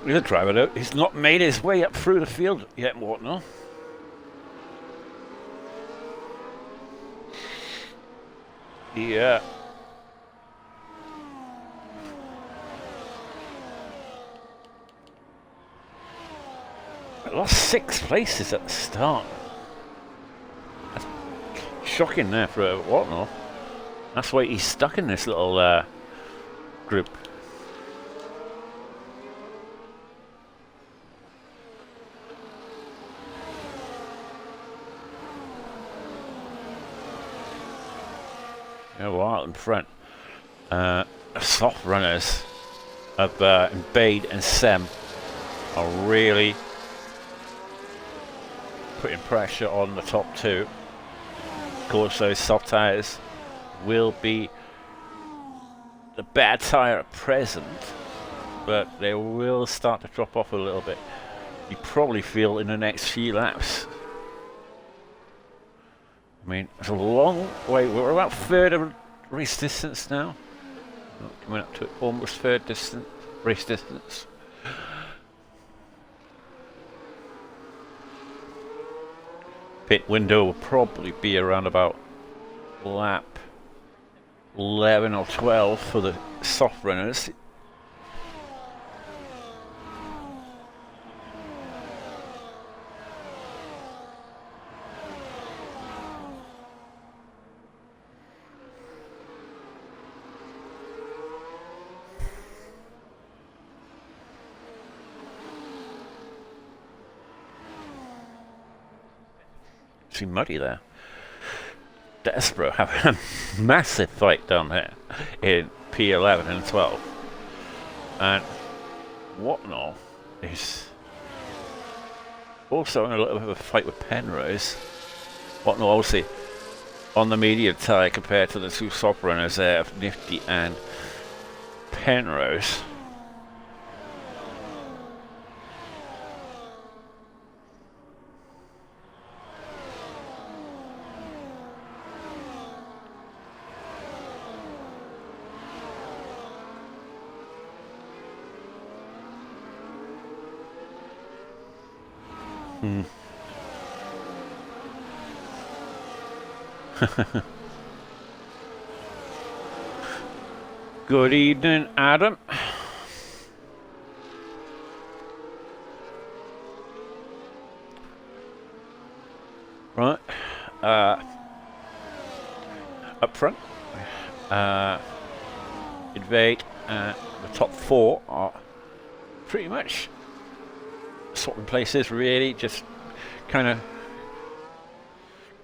The driver though, he's not made his way up through the field yet, Whatnot. Yeah. I lost 6 places at the start. That's shocking there for a Whatnot. That's why he's stuck in this little group. Out in front. Soft runners of Bade and Sem are really putting pressure on the top 2. Of course, those soft tyres will be the bad tyre at present, but they will start to drop off a little bit. You probably feel in the next few laps. I mean, it's a long way. We're about third of race distance now. Coming up to almost third distance, race distance. Pit window will probably be around about lap 11 or 12 for the soft runners. Too muddy there. Desborough having a massive fight down there in P11 and 12. And Whatnot is also in a little bit of a fight with Penrose. Whatnot obviously on the medium tyre compared to the 2 soft runners there of Nifty and Penrose. Good evening, Adam. Right, up front, Invade, the top 4 are pretty much swapping places, really, just kind of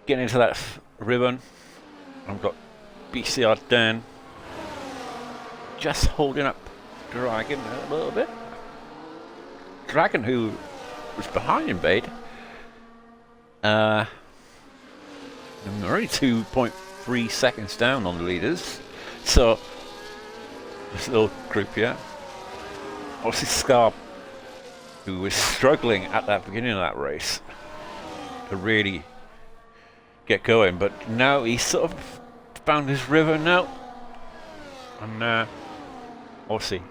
getting into that ribbon. I've got BCR down, just holding up Dragon a little bit. Dragon, who was behind Invade, I'm already 2.3 seconds down on the leaders, so this little group here. Obviously Scar, who was struggling at that beginning of that race to really get going, but now he's sort of found his river now, and obviously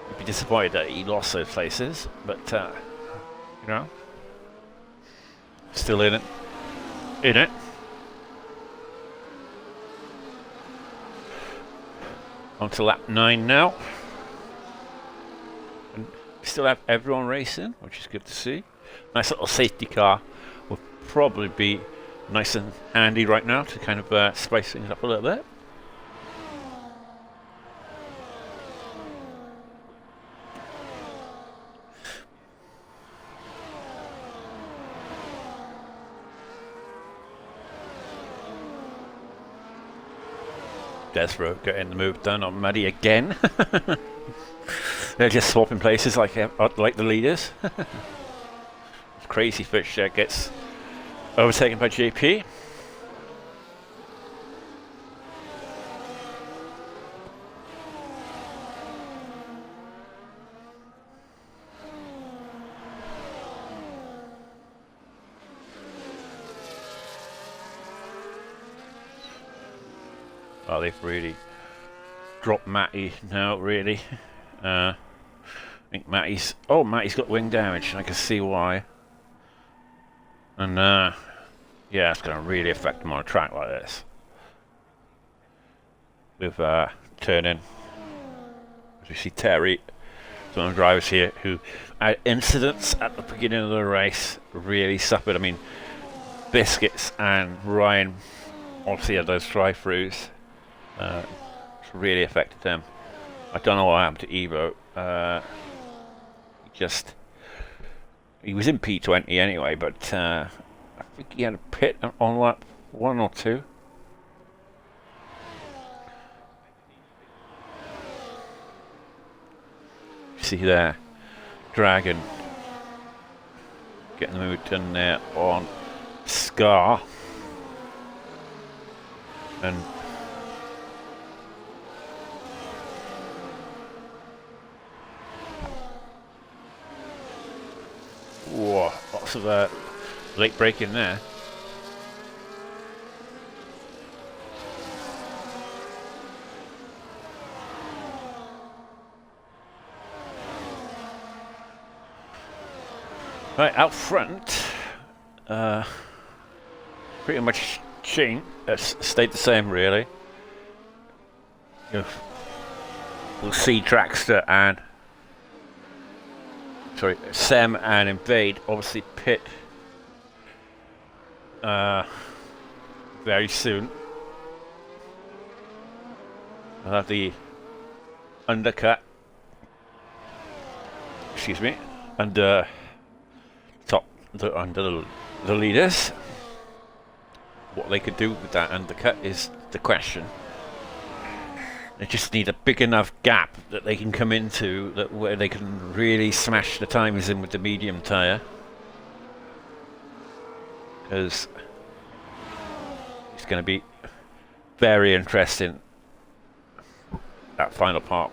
he'd be disappointed that he lost those places, but you know, still in it. On to lap 9 now. And we still have everyone racing, which is good to see. Nice little safety car will probably be nice and handy right now to kind of spice things up a little bit. Desborough getting the move done on Muddy again. They're just swapping places like the leaders. Crazy Fish gets overtaken by JP. Oh, they've really dropped Matty now, really. I think Matty's got wing damage, and I can see why. And yeah, it's going to really affect him on a track like this. With turning, as we see Terry, some of the drivers here who had incidents at the beginning of the race, really suffered. I mean, Biscuits and Ryan obviously had those drive-throughs. It's really affected them. I don't know what happened to Evo. He was in P20 anyway, but I think he had a pit on lap 1 or 2. See there, Dragon getting the move done there on Scar, and whoa, lots of late braking there. Right, out front, pretty much stayed the same, really. We'll see Trackster and Sem and Invade obviously pit very soon. We'll have the undercut. Excuse me, under the leaders. What they could do with that undercut is the question. They just need a big enough gap that they can come into, where they can really smash the timers in with the medium tyre. Because it's going to be very interesting, that final part.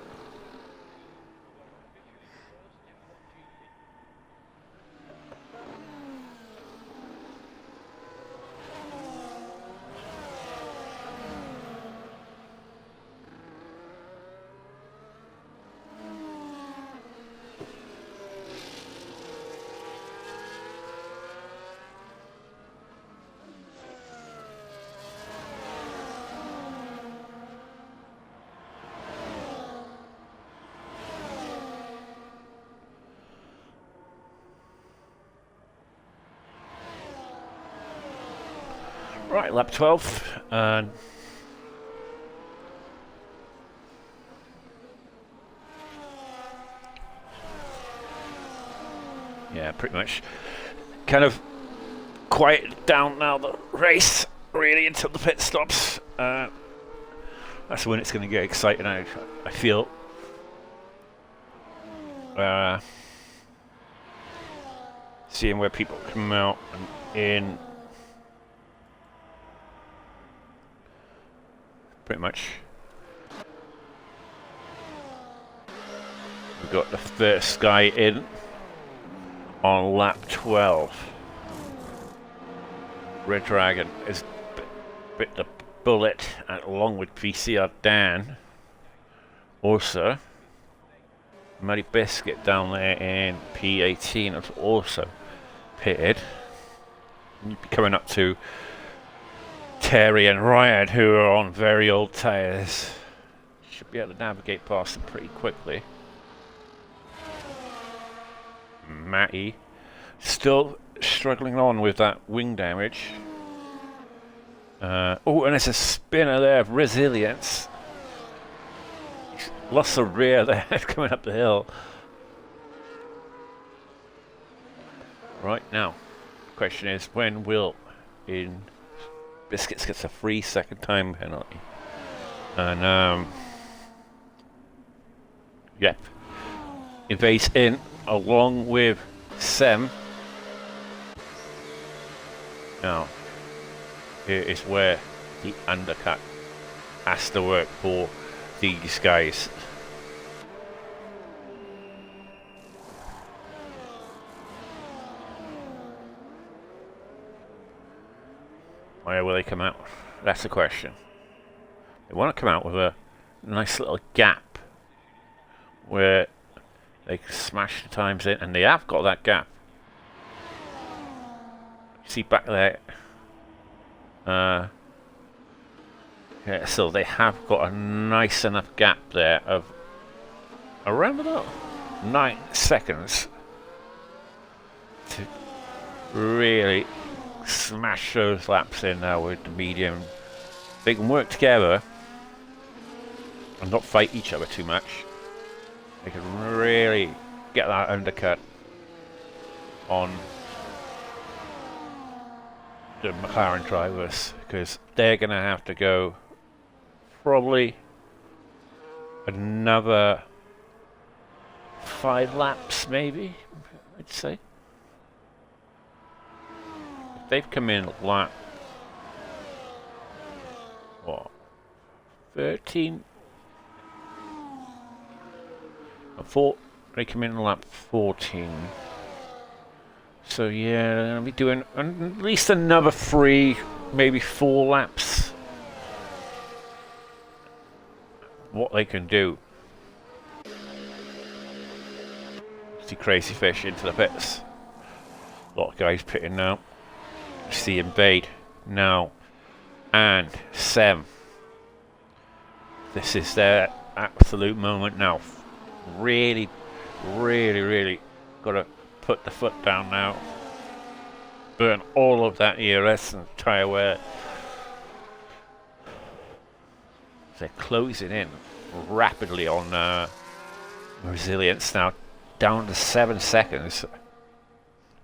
Right, lap 12, and yeah, pretty much kind of quiet down now the race, really, until the pit stops. That's when it's going to get exciting, I feel. Seeing where people come out and in. Pretty much. We've got the first guy in on lap 12. Red Dragon has bit the bullet, and along with VCR Dan. Also, Muddy Biscuit down there in P18 has also pitted. You'd be coming up to Terry and Ryan, who are on very old tyres. Should be able to navigate past them pretty quickly. Matty still struggling on with that wing damage. Oh, and there's a spinner there of Resilience. He's lost the rear there coming up the hill. Right now, the question is, when will Biscuits gets a free second time penalty? And yep, Invades in along with Sem. Now, here is where the undercut has to work for these guys. Where will they come out? That's the question. They want to come out with a nice little gap where they can smash the times in, and they have got that gap. See back there. Yeah, so they have got a nice enough gap there of around about 9 seconds to really smash those laps in now with the medium. They can work together and not fight each other too much. They can really get that undercut on the McLaren drivers, because they're going to have to go probably another 5 laps, maybe, I'd say. If they've come in lap, what, 13? They come in lap 14. So yeah, they're going to be doing at least another 3, maybe 4 laps. What they can do. See Crazy Fish into the pits. A lot of guys pitting now. See Invade now. And Sem. This is their absolute moment now. Really, really, really got to put the foot down now. Burn all of that ERS and tyre wear. They're closing in rapidly on resilience now, down to 7 seconds.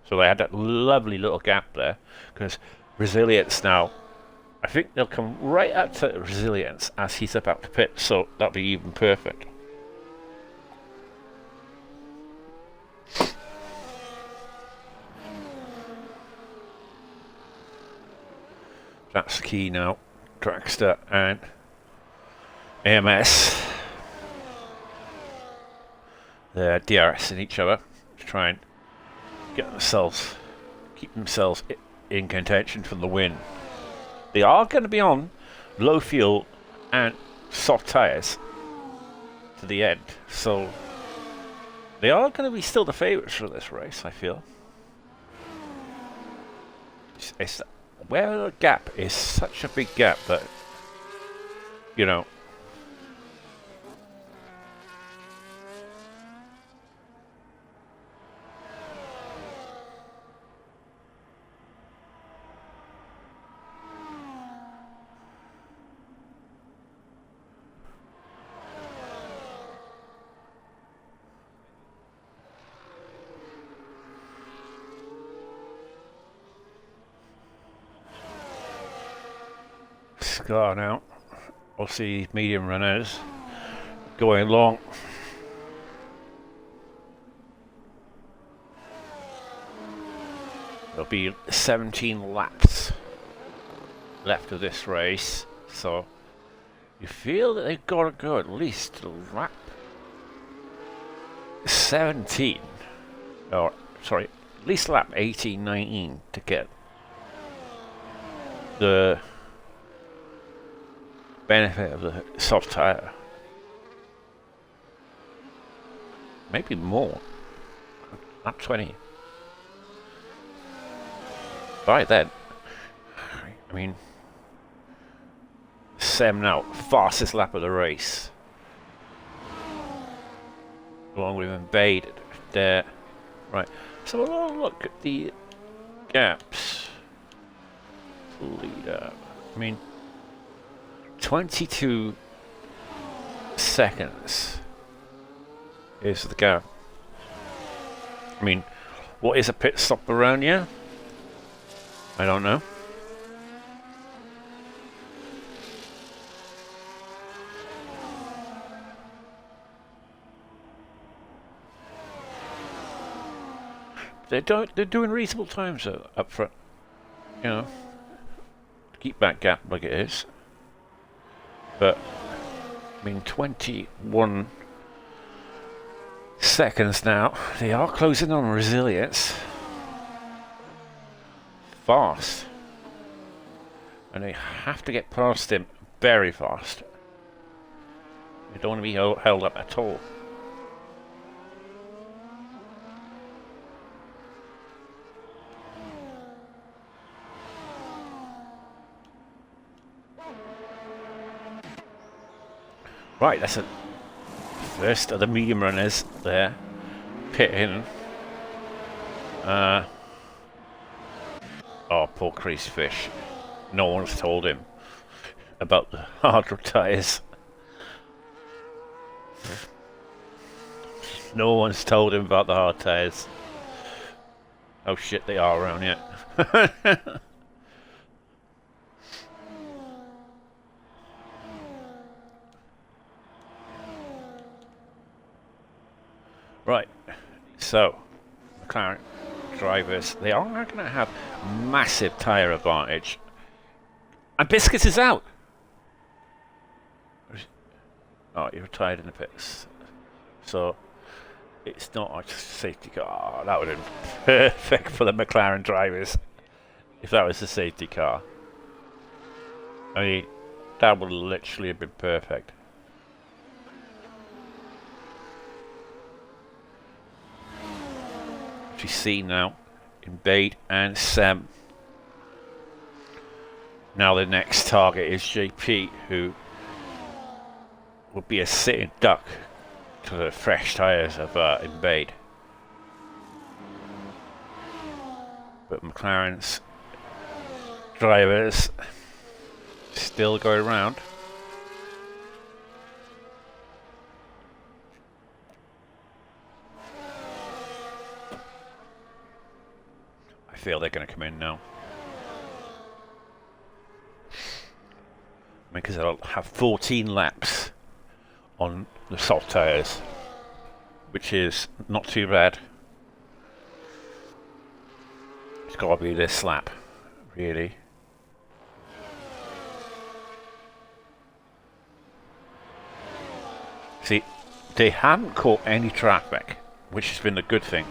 So they had that lovely little gap there, because resilience now, I think they'll come right up to resilience as he's about to pit, so that'll be even perfect. That's the key now. Dragster and AMS. They're DRSing each other to try and get themselves, keep themselves in contention for the win. They are going to be on low fuel and soft tyres to the end, so they are going to be still the favourites for this race, I feel. It's where the gap is such a big gap that, you know, Scar now. We'll see medium runners going along. There'll be 17 laps left of this race, so you feel that they've got to go at least to lap 17, or sorry, at least lap 18, 19 to get the benefit of the soft tyre. Maybe more. Lap 20. By then, I mean, Sem now, fastest lap of the race. Along with Invade there. Right, so we'll look at the gaps. Lead up. I mean, 22 seconds is the gap. I mean, what is a pit stop around here? I don't know. They're doing reasonable times up front, you know, to keep that gap like it is. But I mean, 21 seconds now. They are closing on resilience fast, and they have to get past him very fast. They don't want to be held up at all. Right, that's the first of the medium runners there. Pitting. Oh, poor Crease Fish. No one's told him about the hard tyres. No one's told him about the hard tyres. Oh shit, they are around yet. Right, so McLaren drivers, they are going to have massive tyre advantage. And Biscuits is out. Oh, he retired in the pits. So it's not a safety car. Oh, that would have been perfect for the McLaren drivers if that was the safety car. I mean, that would literally have been perfect. As you see now, Invade and Sam. Now the next target is JP, who will be a sitting duck to the fresh tyres of Invade. But McLaren's drivers still go around. I feel they're going to come in now. Because they'll have 14 laps on the soft tyres, which is not too bad. It's got to be this lap, really. See, they haven't caught any traffic, which has been a good thing.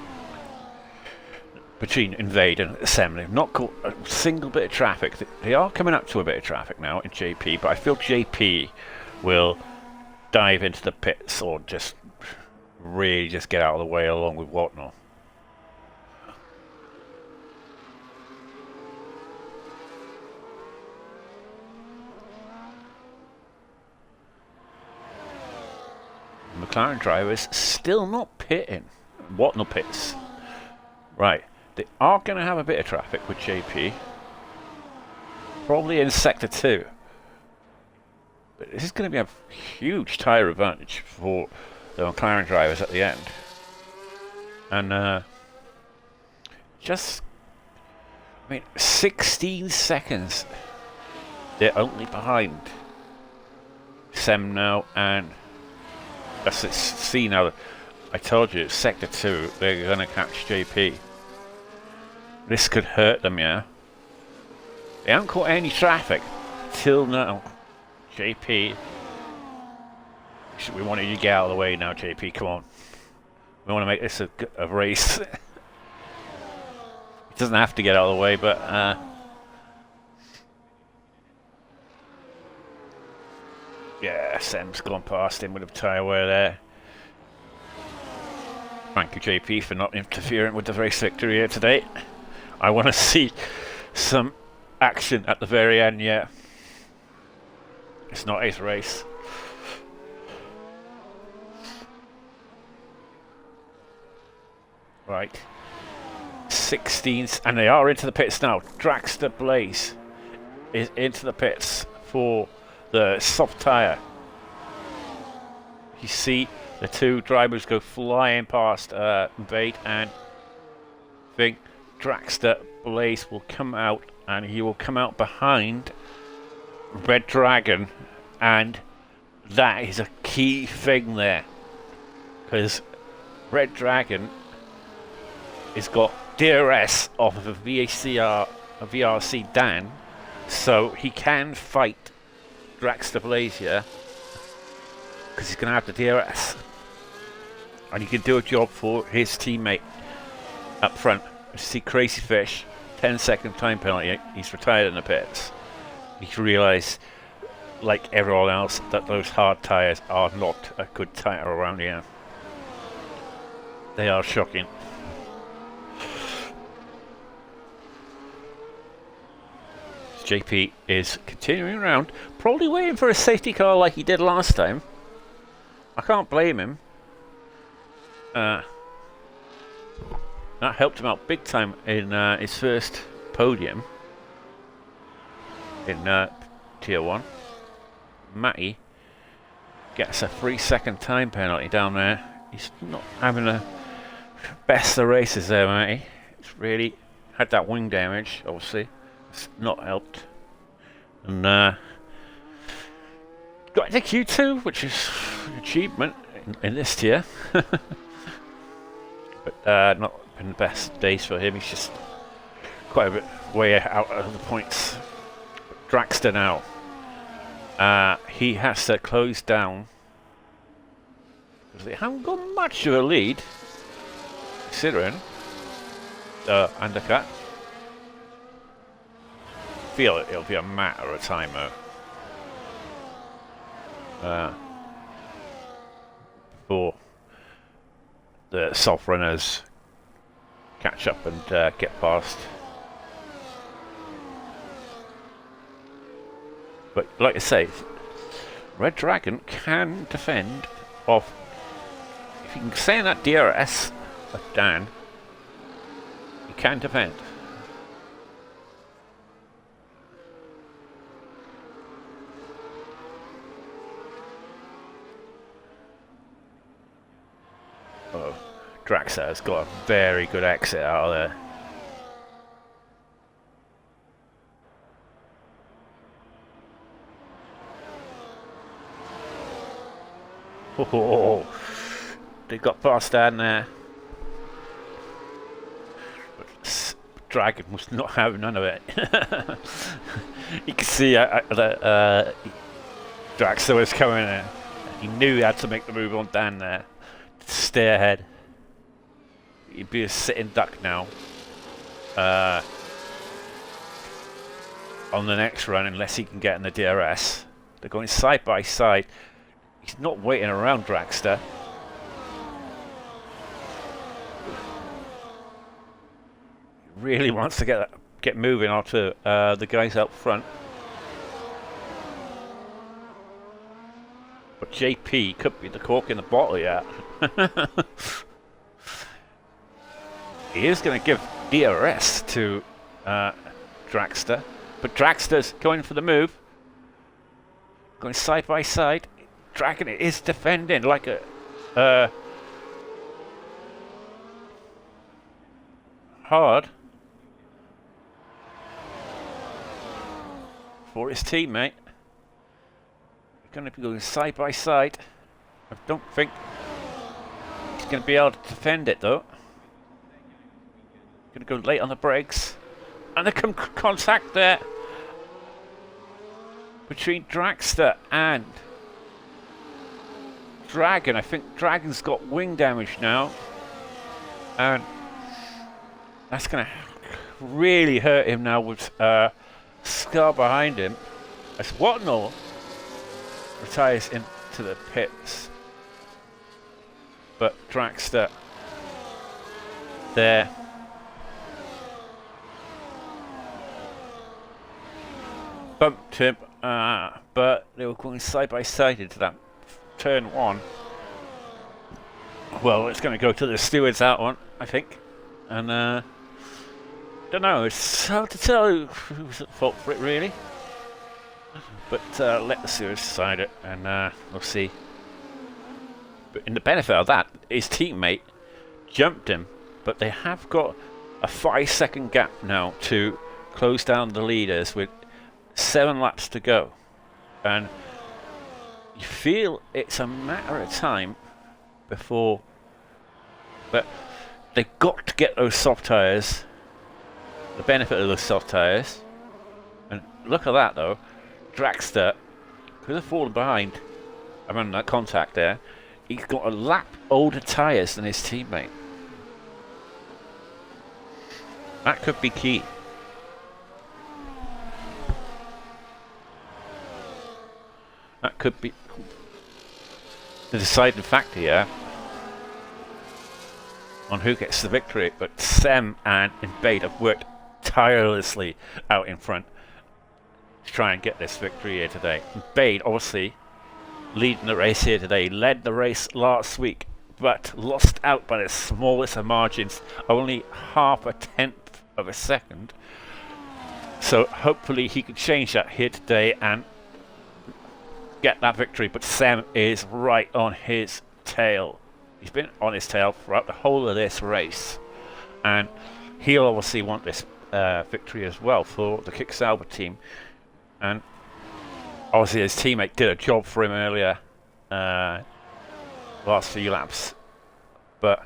Between Invade and Assembly, not caught a single bit of traffic. They are coming up to a bit of traffic now in JP, but I feel JP will dive into the pits or just really just get out of the way along with Whatnot. McLaren drivers still not pitting. Whatnot pits. Right. They are going to have a bit of traffic with JP. Probably in Sector 2. But this is going to be a huge tyre advantage for the McLaren drivers at the end. And just, I mean, 16 seconds. They're only behind Sem now, and that's it. See now, I told you, Sector 2, they're going to catch JP. This could hurt them, yeah? They haven't caught any traffic till now. JP. We want you to get out of the way now, JP. Come on. We want to make this a race. It doesn't have to get out of the way, but... yeah, Sam's gone past him with a tyre wear there. Thank you, JP, for not interfering with the race victory here today. I want to see some action at the very end, yeah. It's not his race. Right. 16th, and they are into the pits now. Dragster Blaze is into the pits for the soft tyre. You see the two drivers go flying past Bait and Thing. Dragster Blaze will come out, and he will come out behind Red Dragon, and that is a key thing there, because Red Dragon has got DRS off of a VRC Dan, so he can fight Dragster Blaze here, because he's going to have the DRS, and he can do a job for his teammate up front. See Crazy Fish, 10-second time penalty. He's retired in the pits. He realised like everyone else, that those hard tyres are not a good tyre around here. They are shocking. JP is continuing around, probably waiting for a safety car like he did last time. I can't blame him. That helped him out big time in his first podium in Tier 1. Matty gets a 3-second time penalty down there. He's not having the best of races there, Matty. It's really had that wing damage, obviously. It's not helped. And got into Q2, which is an achievement in this tier. But not been the best days for him. He's just quite a bit way out of the points. Dragster now. He has to close down because they haven't got much of a lead, considering the undercut. Feel it'll be a matter of time though. For the soft runners catch up and get past. But like I say, Red Dragon can defend off. If you can stay in that DRS of Dan, he can defend. Oh, Draxler has got a very good exit out of there. Oh, they got past down there. But Dragon was not having none of it. You can see that Draxler was coming in. He knew he had to make the move on down there. Stay ahead. He'd be a sitting duck now. On the next run, unless he can get in the DRS. They're going side by side. He's not waiting around, Dragster. He really wants to get moving onto the guys out front. But JP could be the cork in the bottle yet. He is going to give DRS to Dragster, but Dragster's going for the move. Going side by side. Dragon is defending like a hard for his teammate. Going to be going side by side. I don't think he's going to be able to defend it though. Going to go late on the brakes, and there come contact there between Dragster and Dragon. I think Dragon's got wing damage now, and that's going to really hurt him now with Scar behind him. As Watnell retires into the pits, but Dragster there bumped him, but they were going side by side into that turn one. Well, it's going to go to the stewards, that one, I think, and don't know, it's hard to tell who's at fault for it really. But let the stewards decide it, and we'll see. But in the benefit of that, his teammate jumped him, but they have got a 5-second gap now to close down the leaders with 7 laps to go. And you feel it's a matter of time before... But they've got to get those soft tyres, the benefit of those soft tyres. And look at that though. Dragster could have fallen behind around that contact there. He's got a lap older tyres than his teammate. That could be key. could be the deciding factor here on who gets the victory. But Sem and Bade have worked tirelessly out in front to try and get this victory here today. Bade obviously leading the race here today. Led the race last week, but lost out by the smallest of margins, only half a tenth of a second. So hopefully he can change that here today and get that victory. But Sem is right on his tail. He's been on his tail throughout the whole of this race, and he'll obviously want this victory as well for the Kick-Sauber team. And obviously his teammate did a job for him earlier, last few laps. But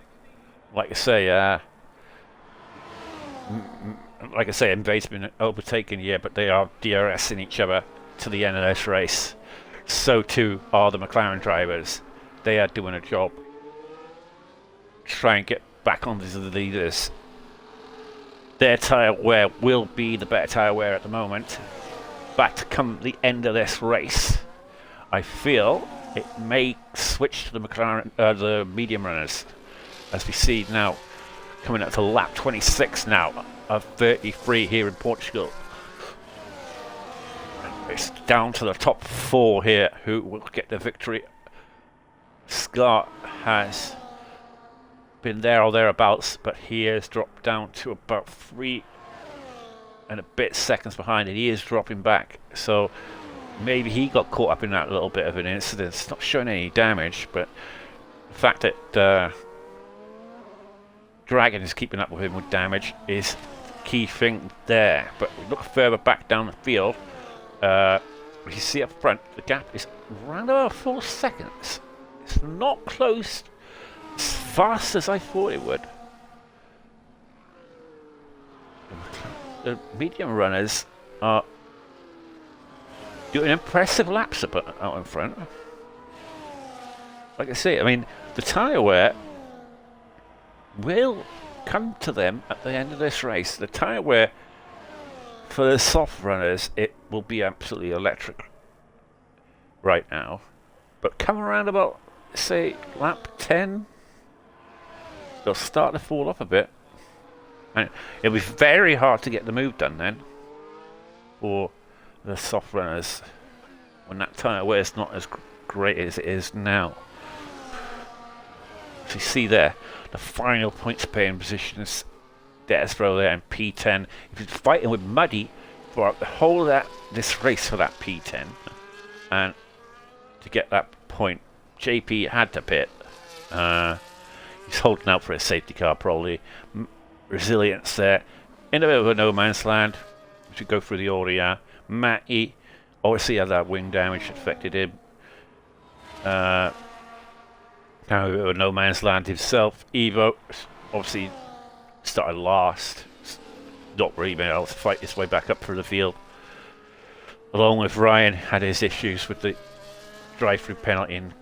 like I say, Mbade's been overtaken here, but they are DRSing each other to the end of this race. So too are the McLaren drivers. They are doing a job to try and get back onto the leaders. Their tyre wear will be the better tyre wear at the moment. But to come the end of this race, I feel it may switch to the McLaren, the medium runners, as we see now coming up to lap 26 now of 33 here in Portugal. And it's down to the top 4 here who will get the victory. Scott has been there or thereabouts, but he has dropped down to about 3 and a bit seconds behind it. He is dropping back, so maybe he got caught up in that little bit of an incident. It's not showing any damage, but the fact that Dragon is keeping up with him with damage is the key thing there. But we look further back down the field, you see up front the gap is around about 4 seconds. It's not close as fast as I thought it would. The medium runners are doing impressive laps out in front. Like I say, I mean, the tyre wear will come to them at the end of this race. The tyre wear for the soft runners, it will be absolutely electric right now. But come around about, say, lap 10, they'll start to fall off a bit. And it'll be very hard to get the move done then for the soft runners when that tyre wear is not as great as it is now. So you see there, the final points paying positions, Desbro there and P10. He's been fighting with Muddy for the whole of this race for that P10, and to get that point, JP had to pit. He's holding out for a safety car probably. Resilience there, in a bit of a no man's land. We should go through the order. Matty obviously had that wing damage affected him. Now a bit of a no man's land himself. Evo obviously started last, not really been able to fight his way back up through the field. Along with Ryan, had his issues with the drive-through penalty, and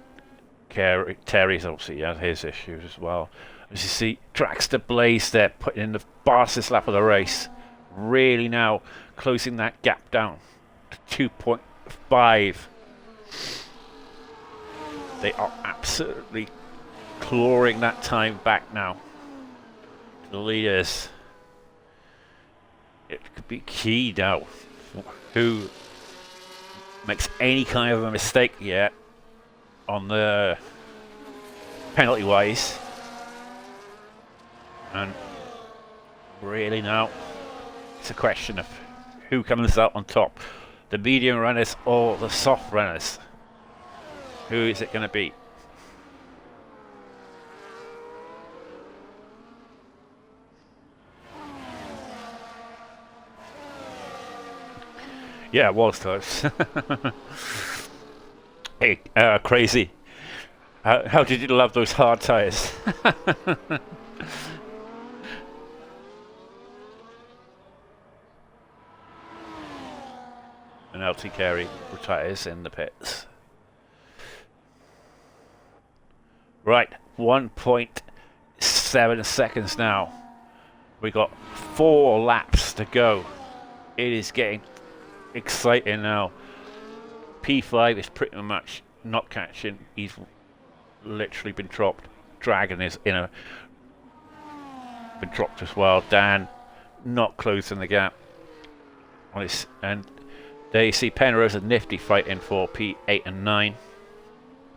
Terry's obviously had his issues as well. As you see, Trackster Blaze there, putting in the fastest lap of the race. Really now closing that gap down to 2.5. They are absolutely clawing that time back now to the leaders. It could be key now. Who makes any kind of a mistake yet on the penalty-wise. And really now, it's a question of who comes out on top. The medium runners or the soft runners. Who is it going to be? Yeah, it was close. Hey, crazy. How did you love those hard tyres? And LT Carey retires in the pits. Right, 1.7 seconds now. We got 4 laps to go. It is getting exciting now. P5 is pretty much not catching. He's literally been dropped. Dragon is been dropped as well. Dan not closing the gap on his, and there you see Penrose and Nifty fighting for P8 and 9.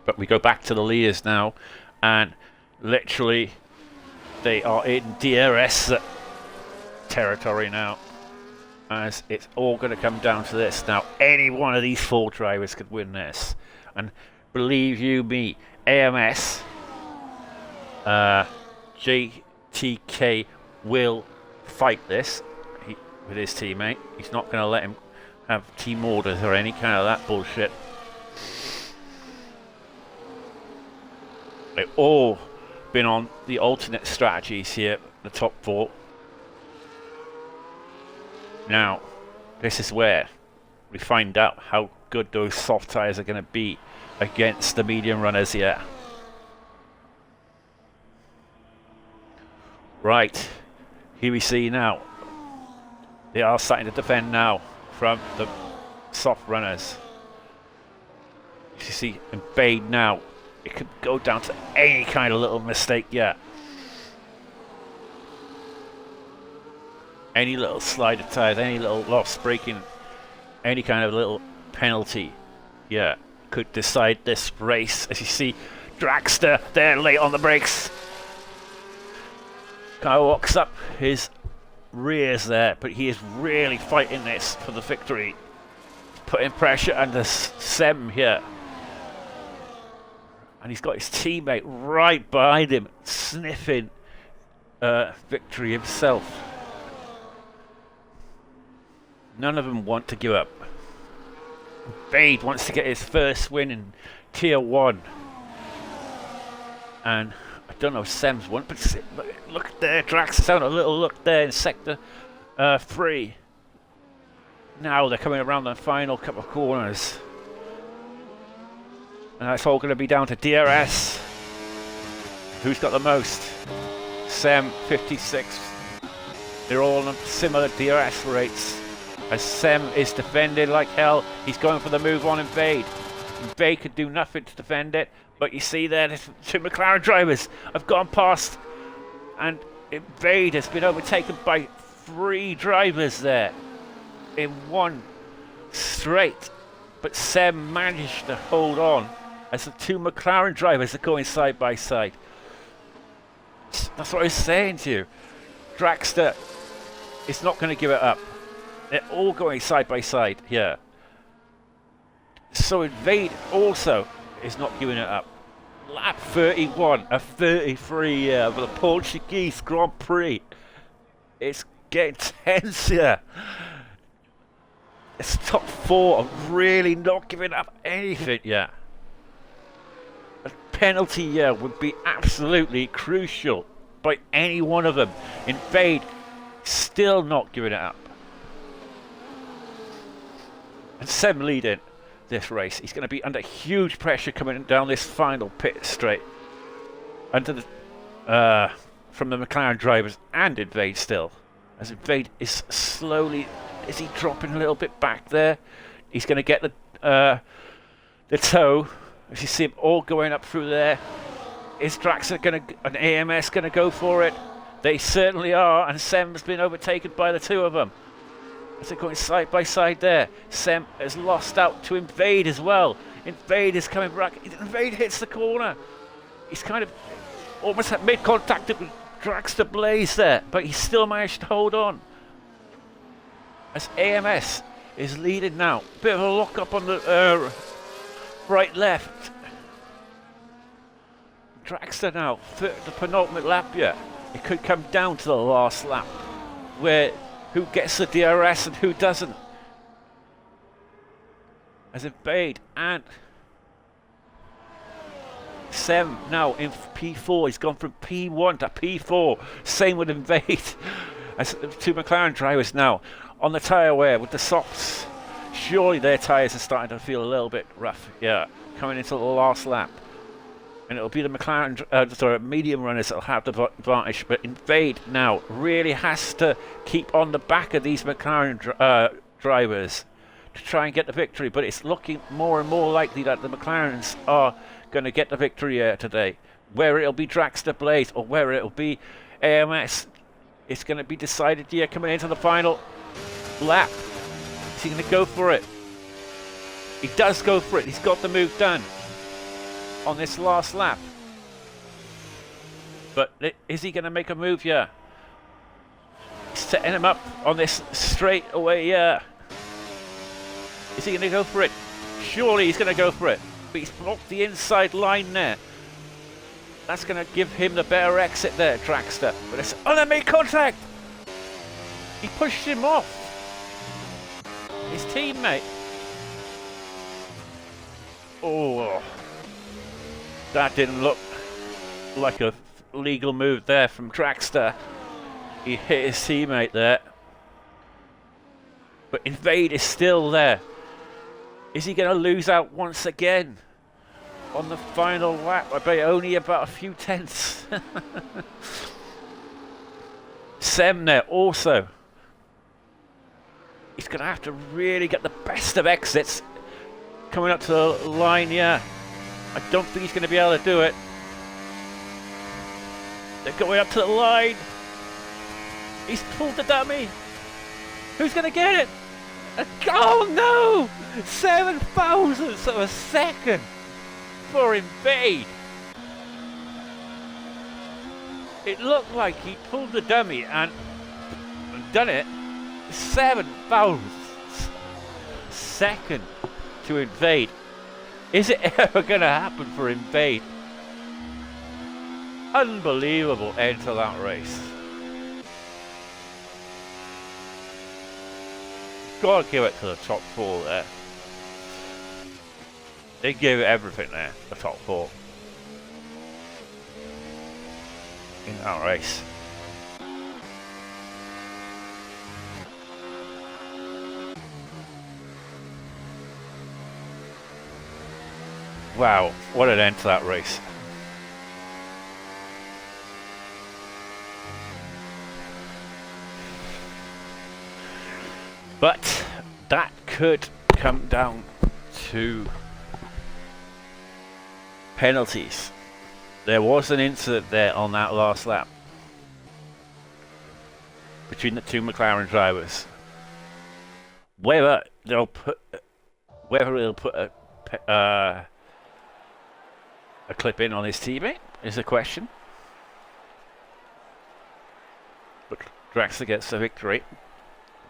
But we go back to the leaders now, and literally they are in DRS territory now, as it's all going to come down to this. Now any one of these 4 drivers could win this, and believe you me, AMS JTK will fight this with his teammate. He's not going to let him have team orders or any kind of that bullshit. They've all been on the alternate strategies here, the top 4. Now, this is where we find out how good those soft tyres are going to be against the medium runners here. Right, here we see now, they are starting to defend now from the soft runners. You see, in Bade now, it could go down to any kind of little mistake yet. Any little slide of tyres, any little loss braking, any kind of little penalty, yeah, could decide this race. As you see, Dragster there late on the brakes. Kind of walks up his rears there, but he is really fighting this for the victory. Putting pressure under Sem here. And he's got his teammate right behind him, sniffing victory himself. None of them want to give up. Bade wants to get his first win in Tier 1. And I don't know if Sem's won, but look there, Drax having a little look there in Sector 3. Now they're coming around the final couple of corners. And that's all going to be down to DRS. Who's got the most? Sem, 56. They're all on similar DRS rates. As Sem is defending like hell, he's going for the move on Invade. Invade could do nothing to defend it, but you see there, the 2 McLaren drivers have gone past, and Invade has been overtaken by 3 drivers there in one straight. But Sem managed to hold on as the 2 McLaren drivers are going side by side. That's what I was saying to you. Dragster is not going to give it up. They're all going side by side here. So Invade also is not giving it up. Lap 31, a 33 for the Portuguese Grand Prix. It's getting tense here. It's top 4 are really not giving up anything yet. A penalty here would be absolutely crucial by any one of them. Invade still not giving it up. And Sem leading this race. He's going to be under huge pressure coming down this final pit straight. Under the from the McLaren drivers and Invade still. As Invade is slowly, is he dropping a little bit back there? He's going to get the toe. As you see him all going up through there. Is Draxler going to, an AMS going to go for it? They certainly are, and Sem's been overtaken by the 2 of them. As they're going side by side there. Sem has lost out to Invade as well. Invade is coming back. Invade hits the corner. He's kind of almost at mid-contact with Dragster Blaze there, but he still managed to hold on. As AMS is leading now. Bit of a lock-up on the right-left. Dragster now, the penultimate lap yet. It could come down to the last lap, where who gets the DRS and who doesn't. As Invade and Sem now in P4. He's gone from P1 to P4. Same with Invade. As the 2 McLaren drivers now on the tyre wear with the softs. Surely their tyres are starting to feel a little bit rough. Yeah, coming into the last lap. And it'll be the McLaren, medium runners that'll have the advantage. But Invade now really has to keep on the back of these McLaren drivers to try and get the victory, but it's looking more and more likely that the McLarens are going to get the victory here today. Where it'll be Dragster Blaze or where it'll be AMS, it's going to be decided here coming into the final lap. Is he going to go for it? He does go for it. He's got the move done on this last lap. But is he going to make a move here? Setting him up on this straight away here. Is he going to go for it? Surely he's going to go for it. But he's blocked the inside line there. That's going to give him the better exit there, Dragster. But it's... Oh, they made contact! He pushed him off. His teammate. Oh. That didn't look like a legal move there from Dragster. He hit his teammate there. But Invade is still there. Is he going to lose out once again? On the final lap, I bet only about a few tenths. Sem there also. He's going to have to really get the best of exits coming up to the line here. I don't think he's going to be able to do it. They're going up to the line. He's pulled the dummy. Who's going to get it? Oh no! 7 thousandths of a second for Invade. It looked like he pulled the dummy and done it. 7 thousandths second to Invade. Is it ever going to happen for Invade? Unbelievable end to that race. Gotta give it to the top 4 there. They gave it everything there, the top 4. In that race. Wow, what an end to that race. But that could come down to penalties. There was an incident there on that last lap between the two McLaren drivers. Whether they'll put a clip in on his teammate is a question. But Dragster gets the victory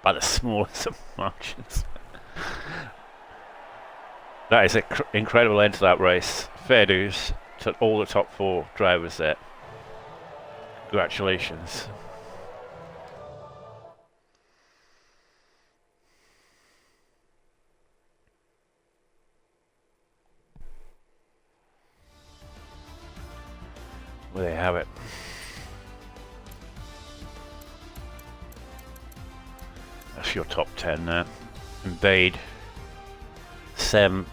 by the smallest of margins. That is an incredible end to that race. Fair dues to all the top 4 drivers there. Congratulations. Well, there you have it. That's your top 10 there. Invade, Sem,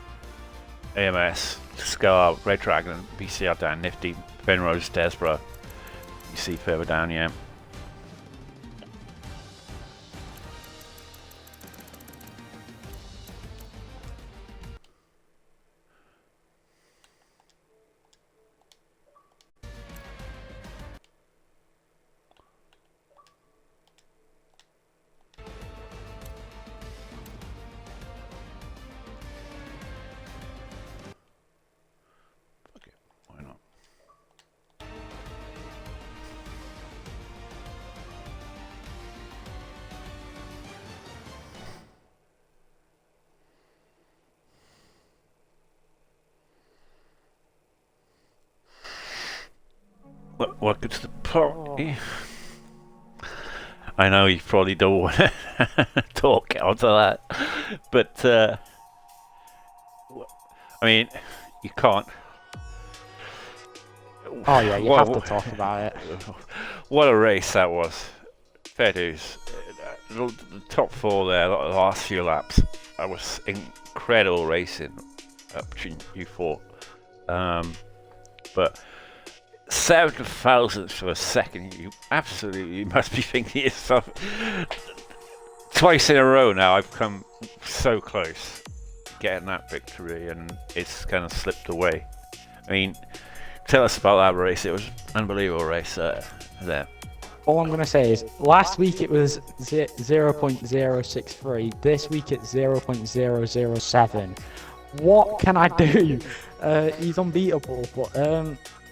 AMS, Scar, Red Dragon, BCR down, Nifty, Penrose, Desborough. You see further down, yeah. Welcome to the party. I know you probably don't want to talk onto that, but I mean, you can't. Oh yeah, you have to talk about it. What a race that was. Fair dues. The top 4 there, the last few laps, that was incredible racing between you 4. But 7 thousandths of a second, you absolutely must be thinking to yourself, twice in a row now I've come so close to getting that victory, and it's kind of slipped away. I mean, tell us about that race. It was an unbelievable race there. All I'm going to say is, last week it was 0.063. This week it's 0.007. What can I do? He's unbeatable. But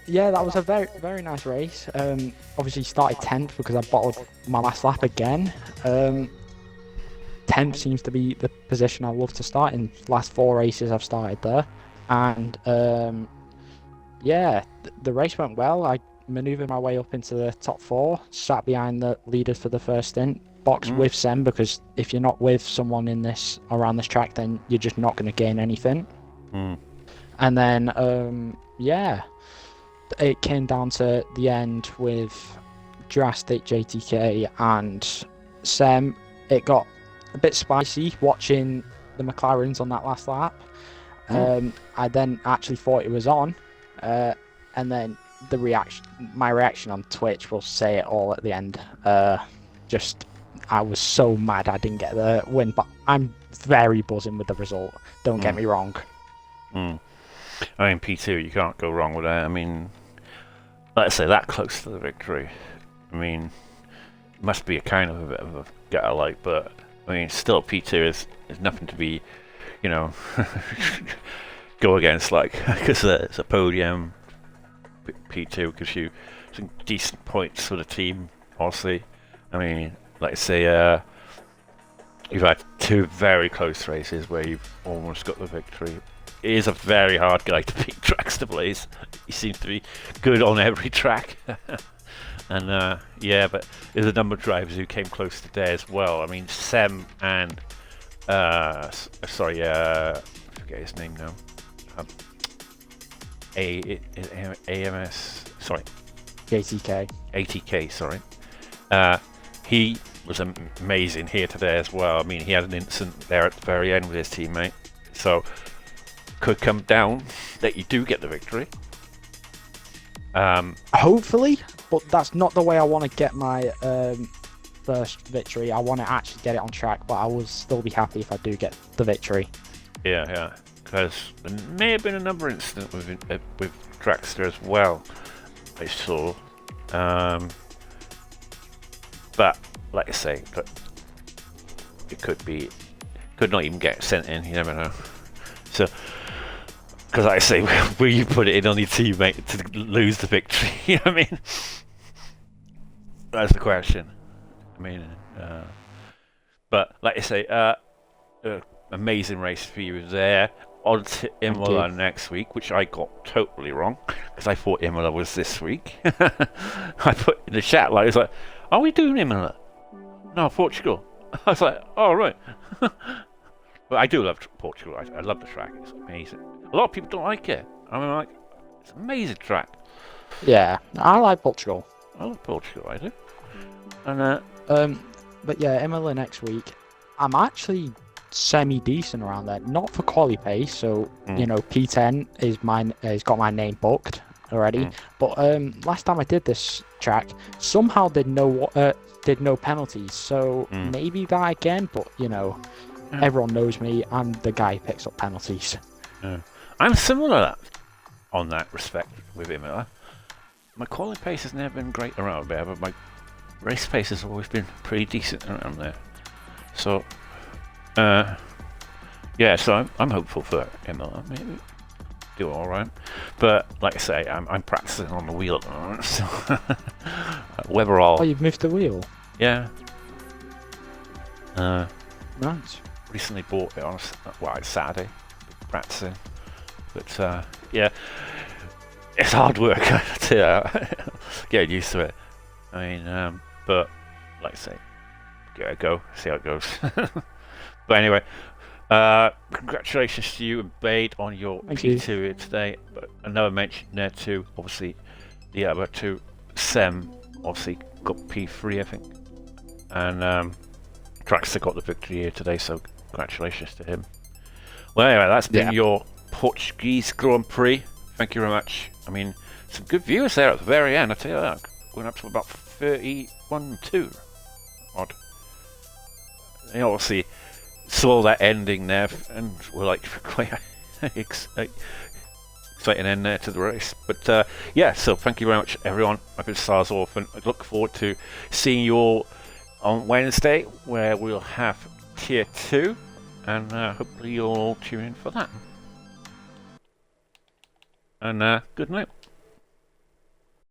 yeah, that was a very, very nice race. Obviously started 10th because I bottled my last lap again. 10th seems to be the position I love to start in. Last 4 races I've started there. And yeah, the race went well. I manoeuvred my way up into the top 4, sat behind the leaders for the first stint, boxed with Sem, because if you're not with someone in this around this track, then you're just not going to gain anything. And then yeah, it came down to the end with drastic JTK and Sem. It got a bit spicy watching the McLarens on that last lap. I then actually thought it was on, and then my reaction on Twitch will say it all at the end. I was so mad I didn't get the win, but I'm very buzzing with the result. Don't get me wrong. I mean, P2, you can't go wrong with that. I mean, let's say that close to the victory. I mean, it must be a kind of a bit of a get-alike, but I mean, still P2 is nothing to be, you know, go against, like, because it's a podium. P2 gives you some decent points for the team, obviously. I mean, like I say, you've had 2 very close races where you've almost got the victory. He is a very hard guy to beat, Draxter Blaze. He seems to be good on every track. And yeah, but there's a number of drivers who came close today as well. I mean, Sem and sorry, I forget his name now. AMS, sorry. ATK, sorry. He was amazing here today as well. I mean, he had an incident there at the very end with his teammate. So, could come down that you do get the victory. Hopefully, but that's not the way I want to get my first victory. I want to actually get it on track, but I will still be happy if I do get the victory. Yeah. Because there may have been another incident with Draxter as well, I saw. But like I say, it could not even get sent in. You never know. So, because like I say, will you put it in on your teammate to lose the victory? You know what I mean? That's the question. I mean, but like I say, amazing race for you there. On to Imola next week, which I got totally wrong because I thought Imola was this week. I put in the chat, like, it's like, are we doing Imola? No, Portugal. I was like, oh right. But I do love Portugal. I love the track. It's amazing. A lot of people don't like it. I mean, like, it's an amazing track. Yeah, I like Portugal. I love Portugal. I do. And but yeah, Imola next week. I'm actually semi-decent around there, not for quali pace, so you know, P10 is got my name booked already. But last time I did this track, somehow did no penalties, so maybe that again. But you know, everyone knows me. I'm the guy who picks up penalties. I'm similar on that respect with Imola. My quali pace has never been great around there, but my race pace has always been pretty decent around there. So. Yeah, so I'm hopeful for Imola. Maybe do all right, but like I say, I'm practicing on the wheel at the moment. So whether I'll you've moved the wheel. Yeah. Nice. Recently bought it on it's Saturday. Practicing, but yeah, it's hard work to get used to it. I mean, but like I say, give it a go, see how it goes. But anyway, congratulations to you and Bade on your P2 today. But another mention there too, obviously, the other two, Sem obviously got P3, I think, and Draxter got the victory here today, so congratulations to him. Well, anyway, that's been your Portuguese Grand Prix. Thank you very much. I mean, some good viewers there at the very end, I tell you that. Going up to about 31.2 odd. you know, obviously saw that ending there, and we're like quite exciting end there to the race. But yeah, so thank you very much, everyone. I've been Stars Orphan. I look forward to seeing you all on Wednesday, where we'll have Tier 2, and hopefully you'll all tune in for that. And good night.